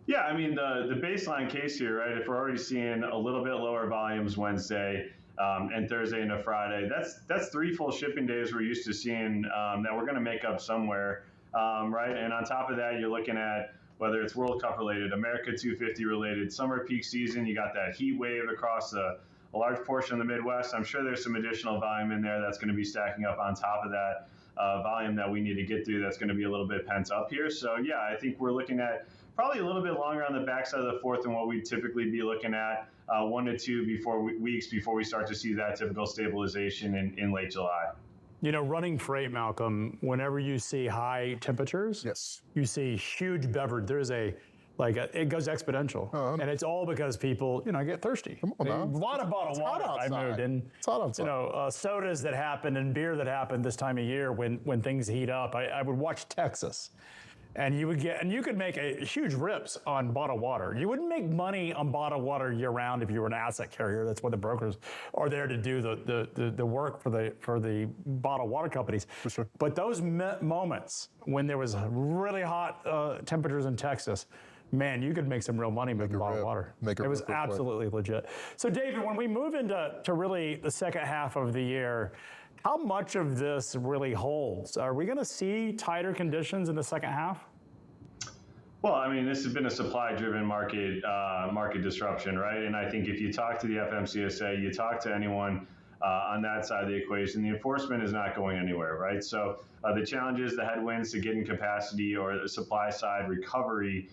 Yeah, I mean, the baseline case here, right, if we're already seeing a little bit lower volumes Wednesday and Thursday into Friday, that's 3 full shipping days we're used to seeing that we're going to make up somewhere, right? And on top of that, you're looking at whether it's World Cup related, America 250 related, summer peak season, you got that heat wave across a large portion of the Midwest. I'm sure there's some additional volume in there that's going to be stacking up on top of that volume that we need to get through that's going to be a little bit pent up here. So, yeah, I think we're looking at probably a little bit longer on the backside of the fourth than what we'd typically be looking at, 1 to 2 weeks before we start to see that typical stabilization in late July. Running freight, Malcolm, whenever you see high temperatures, yes, you see huge beverage. There's it goes exponential. And it's all because people, get thirsty. Come on, a lot of bottled water I moved in. It's hot outside. Sodas that happen and beer that happen this time of year when things heat up. I would watch Texas. And you could make a huge rips on bottled water. You wouldn't make money on bottled water year round if you were an asset carrier. That's what the brokers are there to do, the work for the bottled water companies. For sure. But those moments when there was really hot temperatures in Texas, man, you could make some real money making bottled water. It was absolutely legit. So, David, when we move into really the second half of the year, how much of this really holds? Are we going to see tighter conditions in the second half? Well, I mean, this has been a supply-driven market disruption, right? And I think if you talk to the FMCSA, you talk to anyone on that side of the equation, the enforcement is not going anywhere, right? So the challenges, the headwinds to getting capacity or the supply side recovery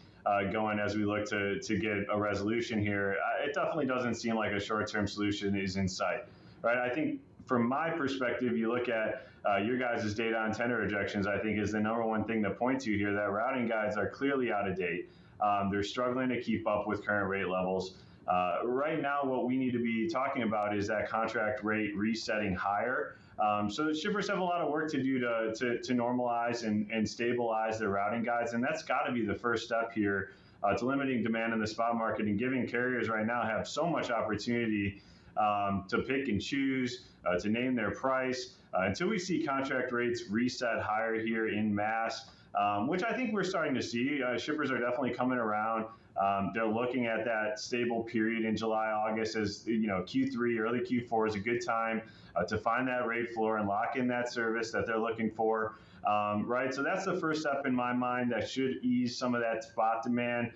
going as we look to get a resolution here, it definitely doesn't seem like a short-term solution is in sight, right? I think from my perspective, you look at your guys' data on tender rejections, I think is the number one thing to point to here, that routing guides are clearly out of date. They're struggling to keep up with current rate levels. Right now, what we need to be talking about is that contract rate resetting higher. So shippers have a lot of work to do to normalize and stabilize their routing guides, and that's got to be the first step here to limiting demand in the spot market and giving carriers right now have so much opportunity to pick and choose, to name their price, until we see contract rates reset higher here in mass, which I think we're starting to see. Shippers are definitely coming around. They're looking at that stable period in July, August as, Q3, early Q4 is a good time to find that rate floor and lock in that service that they're looking for, right? So that's the first step in my mind that should ease some of that spot demand,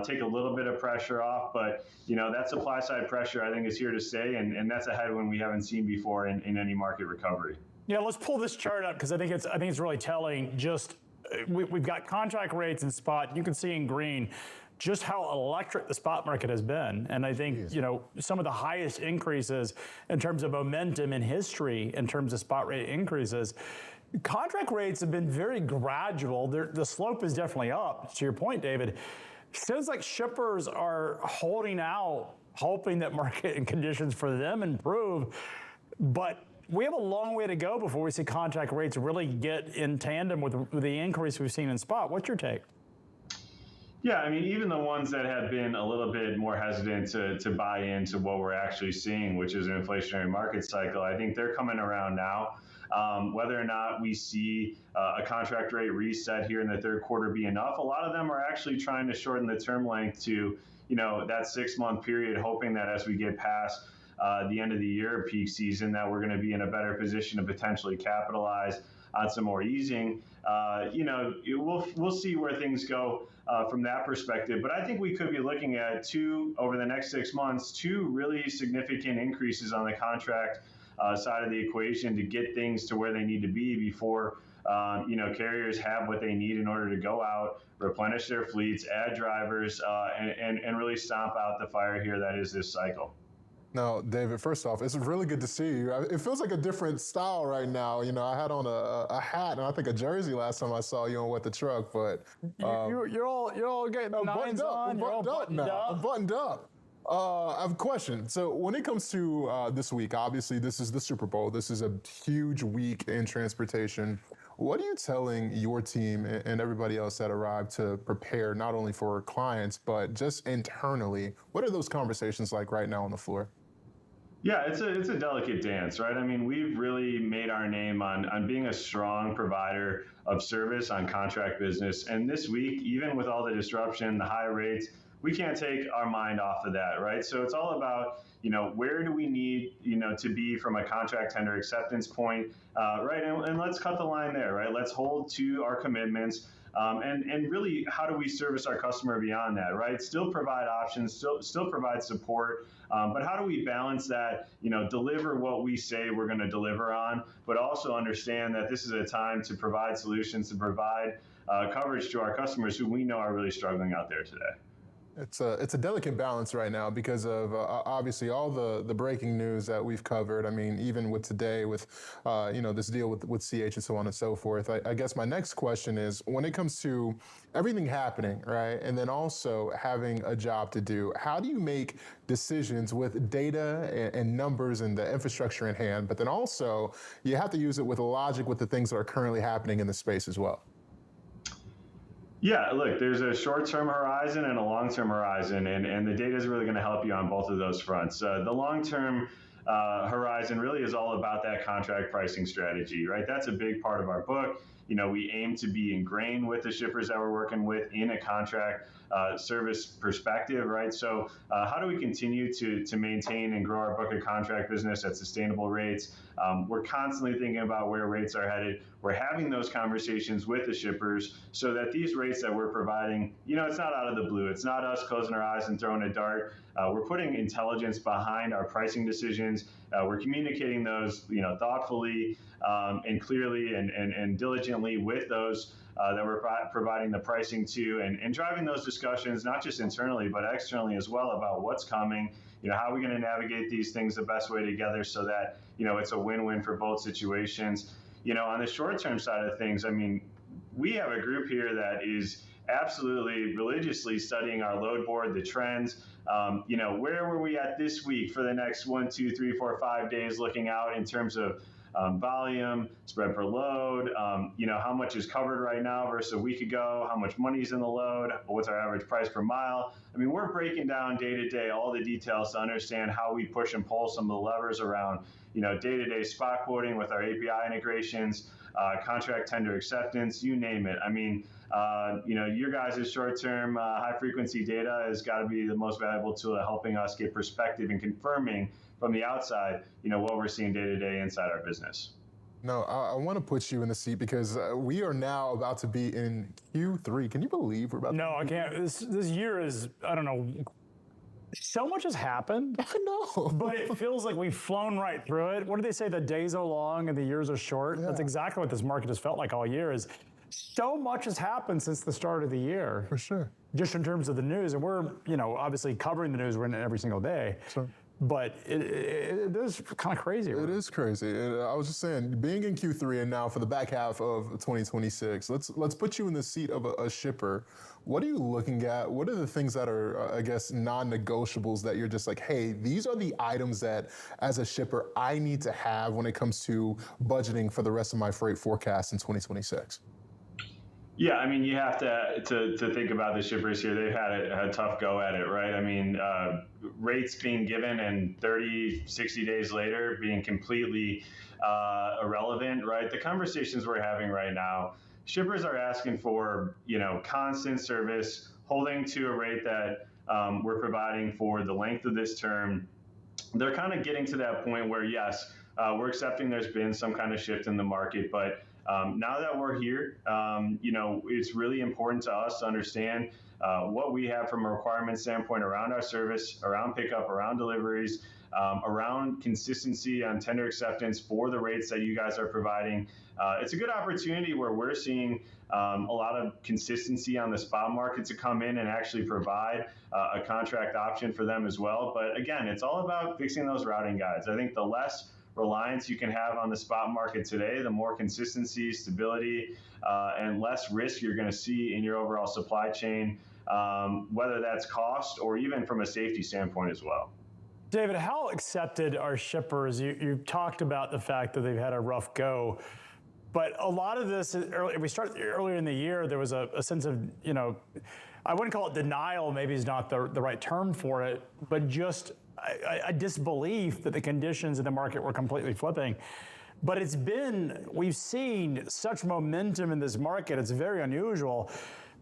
take a little bit of pressure off. But, that supply side pressure, I think, is here to stay. And that's a headwind we haven't seen before in any market recovery. Yeah, let's pull this chart up because I think it's really telling. We've got contract rates in spot. You can see in green just how electric the spot market has been. And I think, some of the highest increases in terms of momentum in history in terms of spot rate increases. Contract rates have been very gradual. The slope is definitely up. To your point, David, seems like shippers are holding out, hoping that market and conditions for them improve. But we have a long way to go before we see contract rates really get in tandem with the increase we've seen in spot. What's your take? Yeah, I mean, even the ones that have been a little bit more hesitant to buy into what we're actually seeing, which is an inflationary market cycle, I think they're coming around now. Whether or not we see a contract rate reset here in the third quarter be enough, a lot of them are actually trying to shorten the term length to, that 6-month period, hoping that as we get past the end of the year, peak season, that we're going to be in a better position to potentially capitalize on some more easing. We'll see where things go from that perspective. But I think we could be looking at over the next 6 months, two really significant increases on the contract side of the equation to get things to where they need to be before carriers have what they need in order to go out, replenish their fleets, add drivers, and really stomp out the fire here that is this cycle. Now, David, first off, it's really good to see you. It feels like a different style right now. I had on a hat and I think a jersey last time I saw you on What the Truck, but you're all getting nines on. I'm buttoned up now. I'm buttoned up. I have a question. So when it comes to this week, obviously this is the Super Bowl. This is a huge week in transportation. What are you telling your team and everybody else that arrived to prepare not only for clients, but just internally? What are those conversations like right now on the floor? Yeah, it's a delicate dance, right? I mean, we've really made our name on being a strong provider of service on contract business. And this week, even with all the disruption, the high rates, we can't take our mind off of that, right? So it's all about, where do we need, to be from a contract tender acceptance point, right? And let's cut the line there, right? Let's hold to our commitments. And really, how do we service our customer beyond that, right? Still provide options, still provide support, but how do we balance that, deliver what we say we're going to deliver on, but also understand that this is a time to provide solutions, to provide coverage to our customers who we know are really struggling out there today. It's a delicate balance right now because of obviously all the breaking news that we've covered. I mean, even with today with, this deal with CH and so on and so forth. I guess my next question is, when it comes to everything happening, right, and then also having a job to do, how do you make decisions with data and numbers and the infrastructure in hand, but then also you have to use it with logic with the things that are currently happening in the space as well? Yeah, look, there's a short-term horizon and a long-term horizon, and the data is really going to help you on both of those fronts. The long-term horizon really is all about that contract pricing strategy, right? That's a big part of our book. We aim to be ingrained with the shippers that we're working with in a contract service perspective, right? So how do we continue to maintain and grow our book of contract business at sustainable rates? We're constantly thinking about where rates are headed. We're having those conversations with the shippers so that these rates that we're providing, it's not out of the blue. It's not us closing our eyes and throwing a dart. We're putting intelligence behind our pricing decisions. We're communicating those, thoughtfully and clearly and diligently with those that we're providing the pricing to, and driving those discussions, not just internally, but externally as well, about what's coming, how are we going to navigate these things the best way together so that, it's a win-win for both situations. On the short-term side of things, I mean, we have a group here that is absolutely religiously studying our load board, the trends. Where were we at this week for the next 1, 2, 3, 4, 5 days looking out in terms of volume, spread per load, how much is covered right now versus a week ago, how much money is in the load, what's our average price per mile. I mean, we're breaking down day to day all the details to understand how we push and pull some of the levers around, day-to-day spot quoting with our API integrations, contract tender acceptance, you name it. I mean, your guys' short-term high-frequency data has got to be the most valuable tool at helping us get perspective and confirming from the outside, what we're seeing day-to-day inside our business. No, I want to put you in the seat because we are now about to be in Q3. Can you believe we're about No, I can't. This year is, I don't know, so much has happened. I know. But it feels like we've flown right through it. What do they say? The days are long and the years are short. Yeah. That's exactly what this market has felt like all year. Is so much has happened since the start of the year. For sure. Just in terms of the news. And we're, obviously covering the news. We're in it every single day. Sure. But it is kind of crazy. It is crazy. And I was just saying, being in Q3 and now for the back half of 2026, let's put you in the seat of a shipper. What are you looking at? What are the things that are, I guess, non-negotiables that you're just like, hey, these are the items that, as a shipper, I need to have when it comes to budgeting for the rest of my freight forecast in 2026? Yeah, I mean, you have to think about the shippers here. They've had a tough go at it, right? I mean, rates being given and 30, 60 days later being completely irrelevant, right? The conversations we're having right now, shippers are asking for, constant service, holding to a rate that we're providing for the length of this term. They're kind of getting to that point where, yes, we're accepting there's been some kind of shift in the market, but now that we're here, it's really important to us to understand what we have from a requirement standpoint around our service, around pickup, around deliveries, around consistency on tender acceptance for the rates that you guys are providing. It's a good opportunity where we're seeing a lot of consistency on the spot market to come in and actually provide a contract option for them as well. But again, it's all about fixing those routing guides. I think the less reliance you can have on the spot market today, the more consistency, stability, and less risk you're going to see in your overall supply chain, whether that's cost or even from a safety standpoint as well. David, how accepted are shippers? You talked about the fact that they've had a rough go, but a lot of this, we started earlier in the year, there was a sense of, I wouldn't call it denial, maybe is not the right term for it, but just a disbelief that the conditions in the market were completely flipping. But we've seen such momentum in this market, it's very unusual.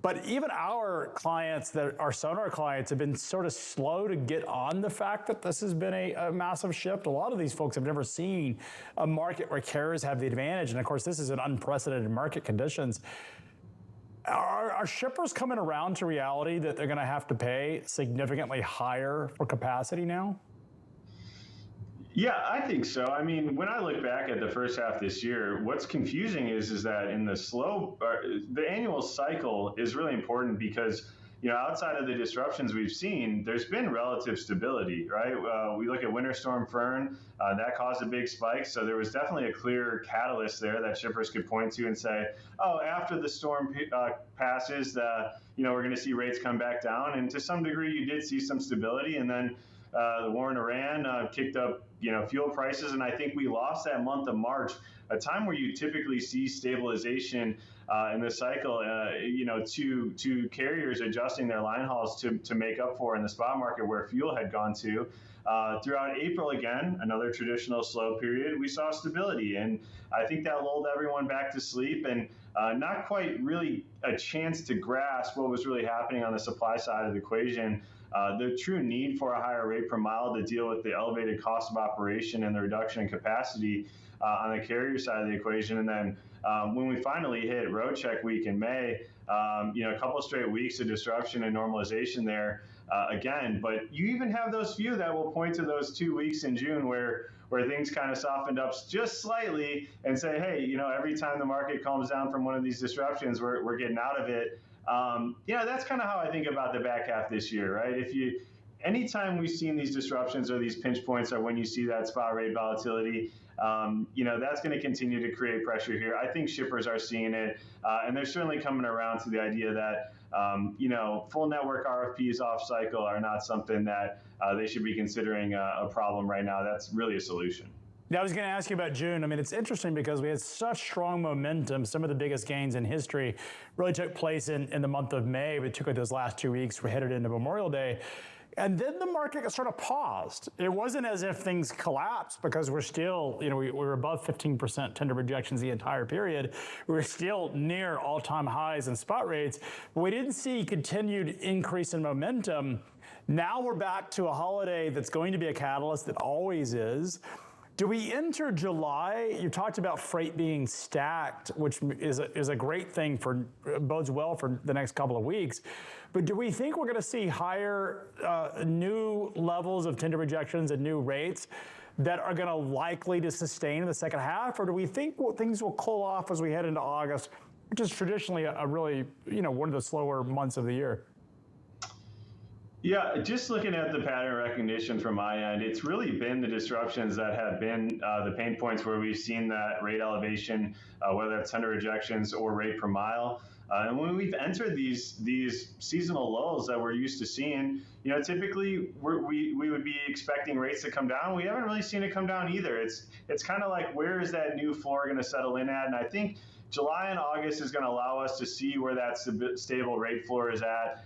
But even our clients, our sonar clients, have been sort of slow to get on the fact that this has been a massive shift. A lot of these folks have never seen a market where carriers have the advantage. And of course, this is an unprecedented market conditions. Are shippers coming around to reality that they're going to have to pay significantly higher for capacity now? Yeah, I think so. I mean, when I look back at the first half this year, what's confusing is that in the annual cycle is really important because, outside of the disruptions we've seen, there's been relative stability, right? We look at Winter Storm Fern, that caused a big spike. So there was definitely a clear catalyst there that shippers could point to and say, oh, after the storm passes, we're going to see rates come back down. And to some degree, you did see some stability. And then the war in Iran kicked up, fuel prices. And I think we lost that month of March, a time where you typically see stabilization in the cycle, to carriers adjusting their line hauls to make up for in the spot market where fuel had gone to. Throughout April, again, another traditional slow period, we saw stability. And I think that lulled everyone back to sleep and not quite really a chance to grasp what was really happening on the supply side of the equation. The true need for a higher rate per mile to deal with the elevated cost of operation and the reduction in capacity on the carrier side of the equation. And then when we finally hit road check week in May, a couple straight weeks of disruption and normalization there again. But you even have those few that will point to those 2 weeks in June where things kind of softened up just slightly and say, hey, every time the market calms down from one of these disruptions, we're getting out of it. That's kind of how I think about the back half this year, right? Anytime we've seen these disruptions or these pinch points or when you see that spot rate volatility, that's going to continue to create pressure here. I think shippers are seeing it, and they're certainly coming around to the idea that, full network RFPs off cycle are not something that they should be considering a problem right now. That's really a solution. Yeah, I was going to ask you about June. I mean, it's interesting because we had such strong momentum. Some of the biggest gains in history really took place in the month of May. We took those last 2 weeks. We headed into Memorial Day. And then the market sort of paused. It wasn't as if things collapsed because we're still, we were above 15% tender rejections the entire period. We were still near all-time highs in spot rates, but we didn't see continued increase in momentum. Now we're back to a holiday that's going to be a catalyst, that always is. Do we enter July? You talked about freight being stacked, which is a great thing bodes well for the next couple of weeks. But do we think we're going to see higher new levels of tender rejections and new rates that are going to likely to sustain in the second half? Or do we think things will cool off as we head into August, which is traditionally a really, one of the slower months of the year? Yeah, just looking at the pattern recognition from my end, it's really been the disruptions that have been the pain points where we've seen that rate elevation, whether that's tender rejections or rate per mile. And when we've entered these seasonal lulls that we're used to seeing, typically we would be expecting rates to come down. We haven't really seen it come down either. It's kind of like, where is that new floor going to settle in at? And I think July and August is going to allow us to see where that stable rate floor is at.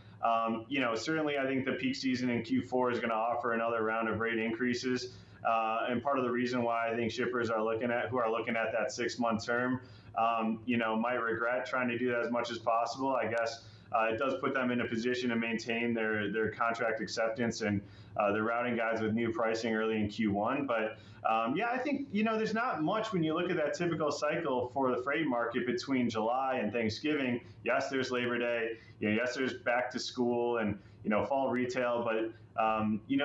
Certainly I think the peak season in Q4 is going to offer another round of rate increases. And part of the reason why I think shippers who are looking at that 6-month term, might regret trying to do that as much as possible. I guess it does put them in a position to maintain their contract acceptance and their routing guides with new pricing early in Q1. But I think, there's not much when you look at that typical cycle for the freight market between July and Thanksgiving. Yes, there's Labor Day. Yes, there's back to school and, fall retail. But,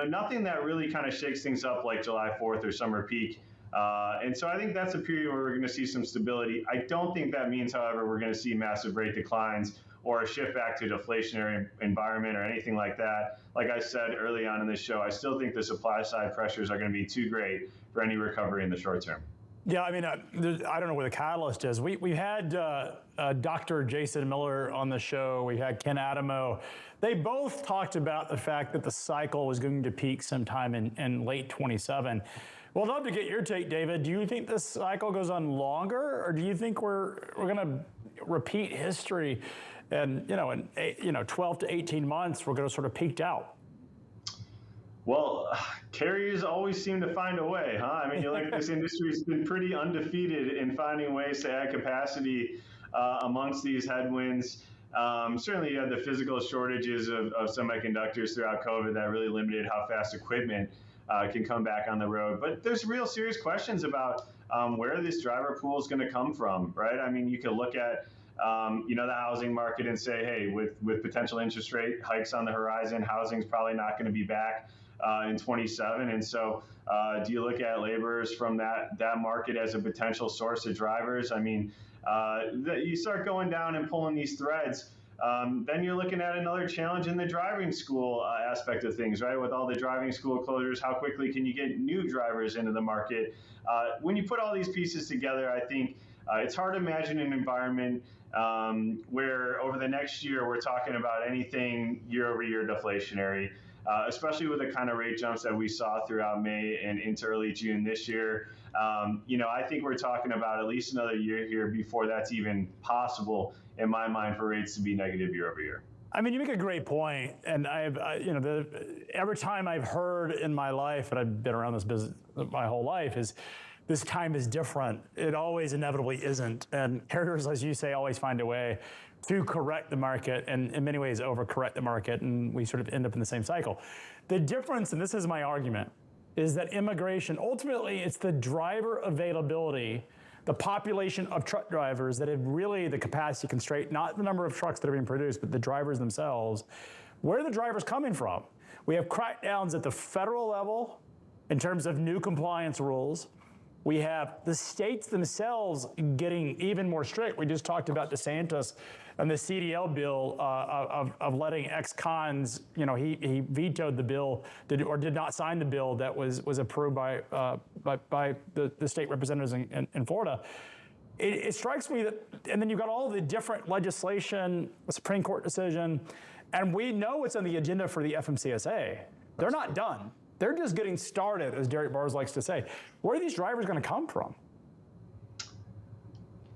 nothing that really kind of shakes things up like July 4th or summer peak. And so I think that's a period where we're going to see some stability. I don't think that means, however, we're going to see massive rate declines or a shift back to deflationary environment or anything like that. Like I said early on in this show, I still think the supply side pressures are going to be too great for any recovery in the short term. Yeah, I mean, I don't know where the catalyst is. We had Dr. Jason Miller on the show. We had Ken Adamo. They both talked about the fact that the cycle was going to peak sometime in late 27. Well, I'd love to get your take, David. Do you think this cycle goes on longer, or do you think we're going to repeat history and, in 12 to 18 months, we're going to sort of peaked out? Well, carriers always seem to find a way, huh? I mean, you look at this industry, it's been pretty undefeated in finding ways to add capacity amongst these headwinds. Certainly, you had the physical shortages of semiconductors throughout COVID that really limited how fast equipment can come back on the road. But there's real serious questions about where this driver pool is going to come from, right? I mean, you could look at the housing market and say, hey, with potential interest rate hikes on the horizon, housing's probably not going to be back in 27. And so do you look at laborers from that market as a potential source of drivers? I mean, you start going down and pulling these threads, then you're looking at another challenge in the driving school aspect of things, right? With all the driving school closures, how quickly can you get new drivers into the market? When you put all these pieces together, I think it's hard to imagine an environment where over the next year we're talking about anything year-over-year deflationary, especially with the kind of rate jumps that we saw throughout May and into early June this year. I think we're talking about at least another year here before that's even possible, in my mind, for rates to be negative year-over-year. I mean, you make a great point, and every time I've heard in my life, and I've been around this business my whole life, is this time is different. It always inevitably isn't, and carriers, as you say, always find a way to correct the market, and in many ways overcorrect the market, and we sort of end up in the same cycle. The difference, and this is my argument, is that immigration, ultimately, it's the driver availability, the population of truck drivers that have really the capacity constraint, not the number of trucks that are being produced, but the drivers themselves. Where are the drivers coming from? We have crackdowns at the federal level in terms of new compliance rules. We have the states themselves getting even more strict. We just talked about DeSantis and the CDL bill of letting ex-cons, he vetoed the bill, did not sign the bill that was approved by the state representatives in Florida. It strikes me that, and then you've got all the different legislation, the Supreme Court decision, and we know what's on the agenda for the FMCSA. They're not done. They're just getting started, as Derek Bars likes to say. Where are these drivers going to come from?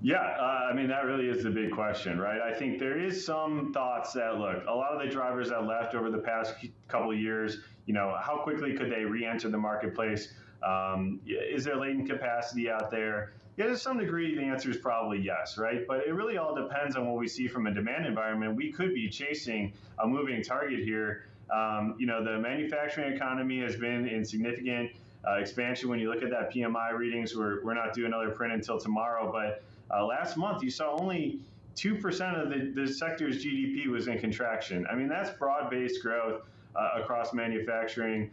Yeah, I mean, that really is the big question, right? I think there is some thoughts that, look, a lot of the drivers that left over the past couple of years, how quickly could they re-enter the marketplace? Is there latent capacity out there? Yeah, to some degree, the answer is probably yes, right? But it really all depends on what we see from a demand environment. We could be chasing a moving target here. The manufacturing economy has been in significant expansion. When you look at that PMI readings, we're not due another print until tomorrow, but last month you saw only 2% of the sector's GDP was in contraction. I mean, that's broad-based growth across manufacturing.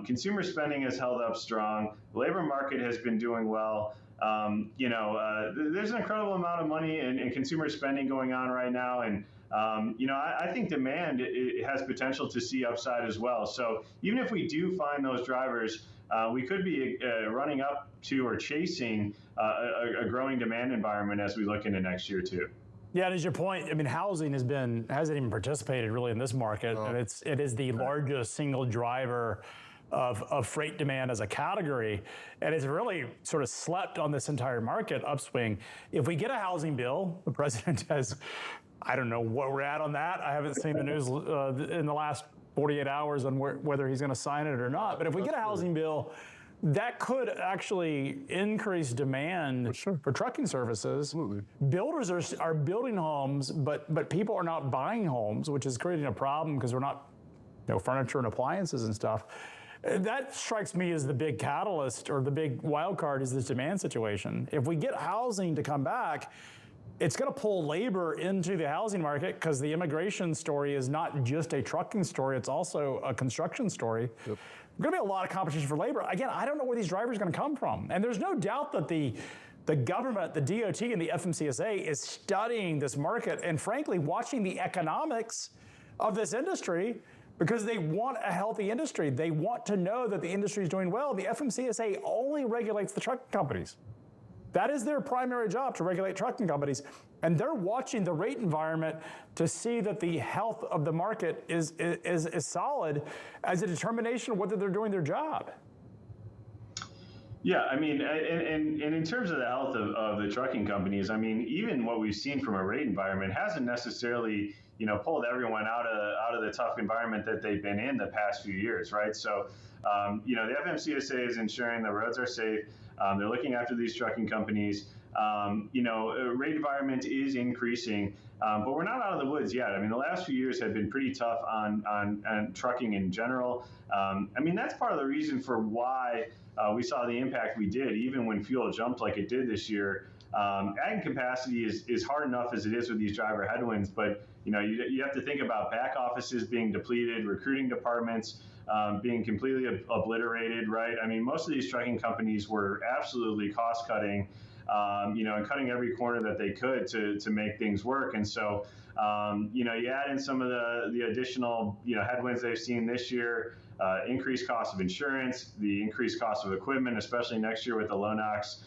Consumer spending has held up strong. The labor market has been doing well. There's an incredible amount of money and consumer spending going on right now, and I think demand it has potential to see upside as well. So even if we do find those drivers, we could be running up to or chasing a growing demand environment as we look into next year too. Yeah, and as your point, I mean, housing hasn't even participated really in this market, and it is the largest single driver of freight demand as a category, and it's really sort of slept on this entire market upswing. If we get a housing bill, the president has, I don't know what we're at on that. I haven't seen the news in the last 48 hours on whether he's going to sign it or not. But if we get a housing bill, that could actually increase demand for trucking services. Absolutely. Builders are building homes, but people are not buying homes, which is creating a problem because we're not, furniture and appliances and stuff. That strikes me as the big catalyst or the big wild card is this demand situation. If we get housing to come back, it's going to pull labor into the housing market because the immigration story is not just a trucking story, it's also a construction story. Yep. There's going to be a lot of competition for labor. Again, I don't know where these drivers are going to come from. And there's no doubt that the government, the DOT and the FMCSA is studying this market and frankly watching the economics of this industry because they want a healthy industry. They want to know that the industry is doing well. The FMCSA only regulates the trucking companies. That is their primary job, to regulate trucking companies. And they're watching the rate environment to see that the health of the market is solid as a determination of whether they're doing their job. Yeah, I mean, and in terms of the health of the trucking companies, I mean, even what we've seen from a rate environment hasn't necessarily, pulled everyone out of the tough environment that they've been in the past few years, right? So, the FMCSA is ensuring the roads are safe. They're looking after these trucking companies. Rate environment is increasing, but we're not out of the woods yet. I mean, the last few years have been pretty tough on trucking in general. That's part of the reason for why we saw the impact we did, even when fuel jumped like it did this year. Adding capacity is hard enough as it is with these driver headwinds, but you have to think about back offices being depleted, recruiting departments being completely obliterated, right? I mean, most of these trucking companies were absolutely cost cutting, and cutting every corner that they could to make things work. And so, you add in some of the additional, headwinds they've seen this year, increased cost of insurance, the increased cost of equipment, especially next year with the low NOx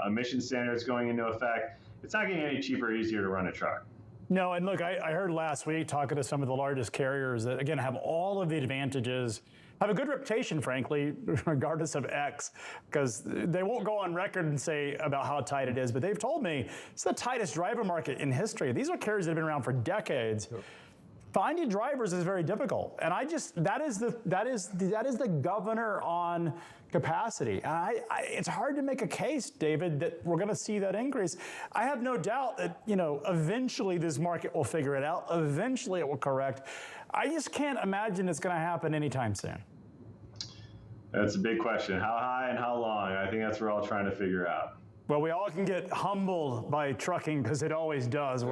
emission standards going into effect. It's not getting any cheaper or easier to run a truck. No, and look, I heard last week talking to some of the largest carriers that, again, have all of the advantages, have a good reputation, frankly, regardless of X, because they won't go on record and say about how tight it is, but they've told me it's the tightest driver market in history. These are carriers that have been around for decades. Yep. Finding drivers is very difficult, and that is the governor on capacity. And it's hard to make a case, David, that we're going to see that increase. I have no doubt that eventually this market will figure it out. Eventually it will correct. I just can't imagine it's going to happen anytime soon. That's a big question. How high and how long? I think that's what we're all trying to figure out. Well, we all can get humbled by trucking because it always does.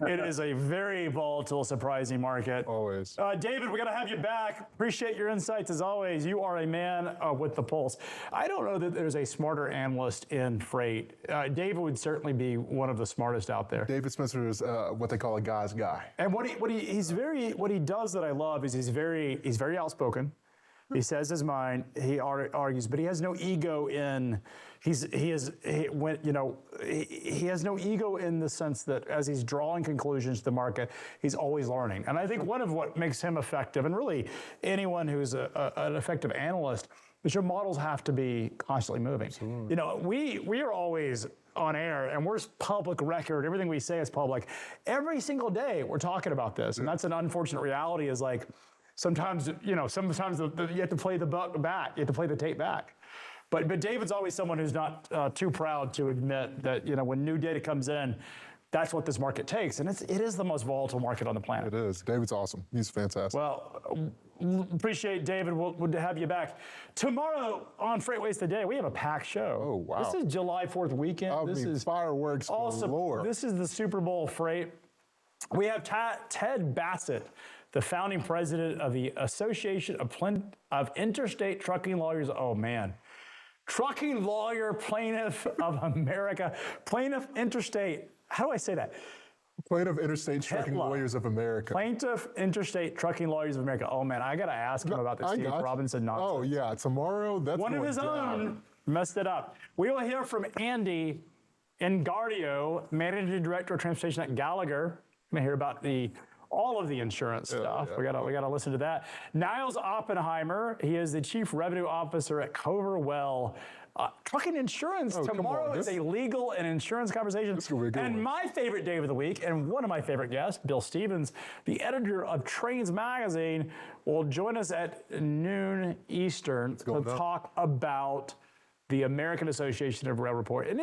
It is a very volatile, surprising market. Always. David, we're going to have you back. Appreciate your insights as always. You are a man with the pulse. I don't know that there's a smarter analyst in freight. David would certainly be one of the smartest out there. David Spencer is what they call a guy's guy. And what he does that I love is he's very outspoken. He says his mind. He argues, but he has no ego in. He has no ego in the sense that as he's drawing conclusions to the market, he's always learning. And I think one of what makes him effective, and really anyone who's an effective analyst, is your models have to be constantly moving. Absolutely. We are always on air, and we're public record. Everything we say is public. Every single day, we're talking about this, and that's an unfortunate reality. Is like. Sometimes you have to play the buck back. You have to play the tape back. But David's always someone who's not too proud to admit that when new data comes in, that's what this market takes, and it is the most volatile market on the planet. It is. David's awesome. He's fantastic. Well, appreciate David. We'll have you back tomorrow on FreightWaves Today. We have a packed show. Oh wow! This is July 4th weekend. This is fireworks galore. This is the Super Bowl freight. We have Ted Bassett, the founding president of the Association of Interstate Trucking Lawyers. Oh, man. Trucking Lawyer Plaintiff of America. Plaintiff Interstate. How do I say that? Plaintiff Interstate Trucking Lawyers of America. Plaintiff Interstate Trucking Lawyers of America. Oh, man, I got to ask him about the Steve Robinson nonsense. Oh, yeah. Tomorrow, that's one of his own messed it up. We will hear from Andy Engardio, Managing Director of Transportation at Gallagher. We're going to hear about the all of the insurance stuff. We gotta listen to that. Niles Oppenheimer, he is the Chief Revenue Officer at Coverwell. Trucking insurance tomorrow is a legal and insurance conversation. And my favorite day of the week, and one of my favorite guests, Bill Stevens, the editor of Trains Magazine, will join us at noon Eastern to talk about the American Association of Rail Report. And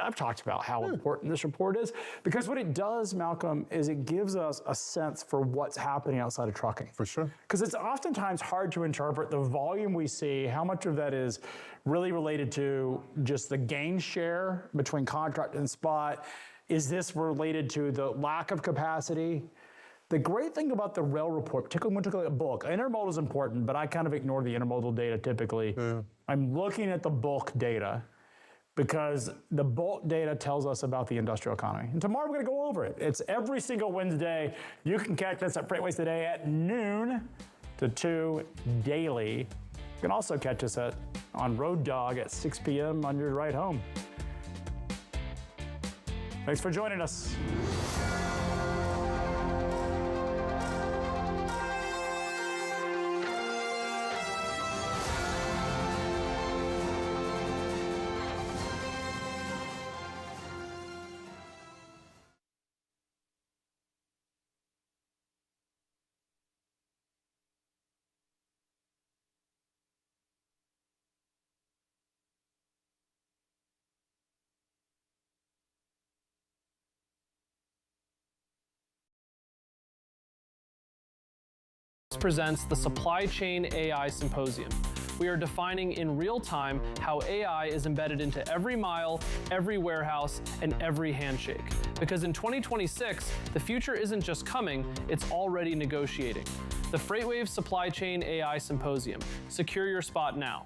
I've talked about how important this report is, because what it does, Malcolm, is it gives us a sense for what's happening outside of trucking. For sure. Because it's oftentimes hard to interpret the volume we see, how much of that is really related to just the gain share between contract and spot. Is this related to the lack of capacity? The great thing about the rail report, particularly when we look at bulk, intermodal is important, but I kind of ignore the intermodal data typically. I'm looking at the bulk data because the bulk data tells us about the industrial economy. And tomorrow we're going to go over it. It's every single Wednesday. You can catch us at FreightWaves Today at noon to 2 daily. You can also catch us on Road Dog at 6 p.m. on your ride home. Thanks for joining us. Presents the Supply Chain AI Symposium. We are defining in real time how AI is embedded into every mile, every warehouse, and every handshake. Because in 2026, the future isn't just coming, it's already negotiating. The FreightWaves Supply Chain AI Symposium. Secure your spot now.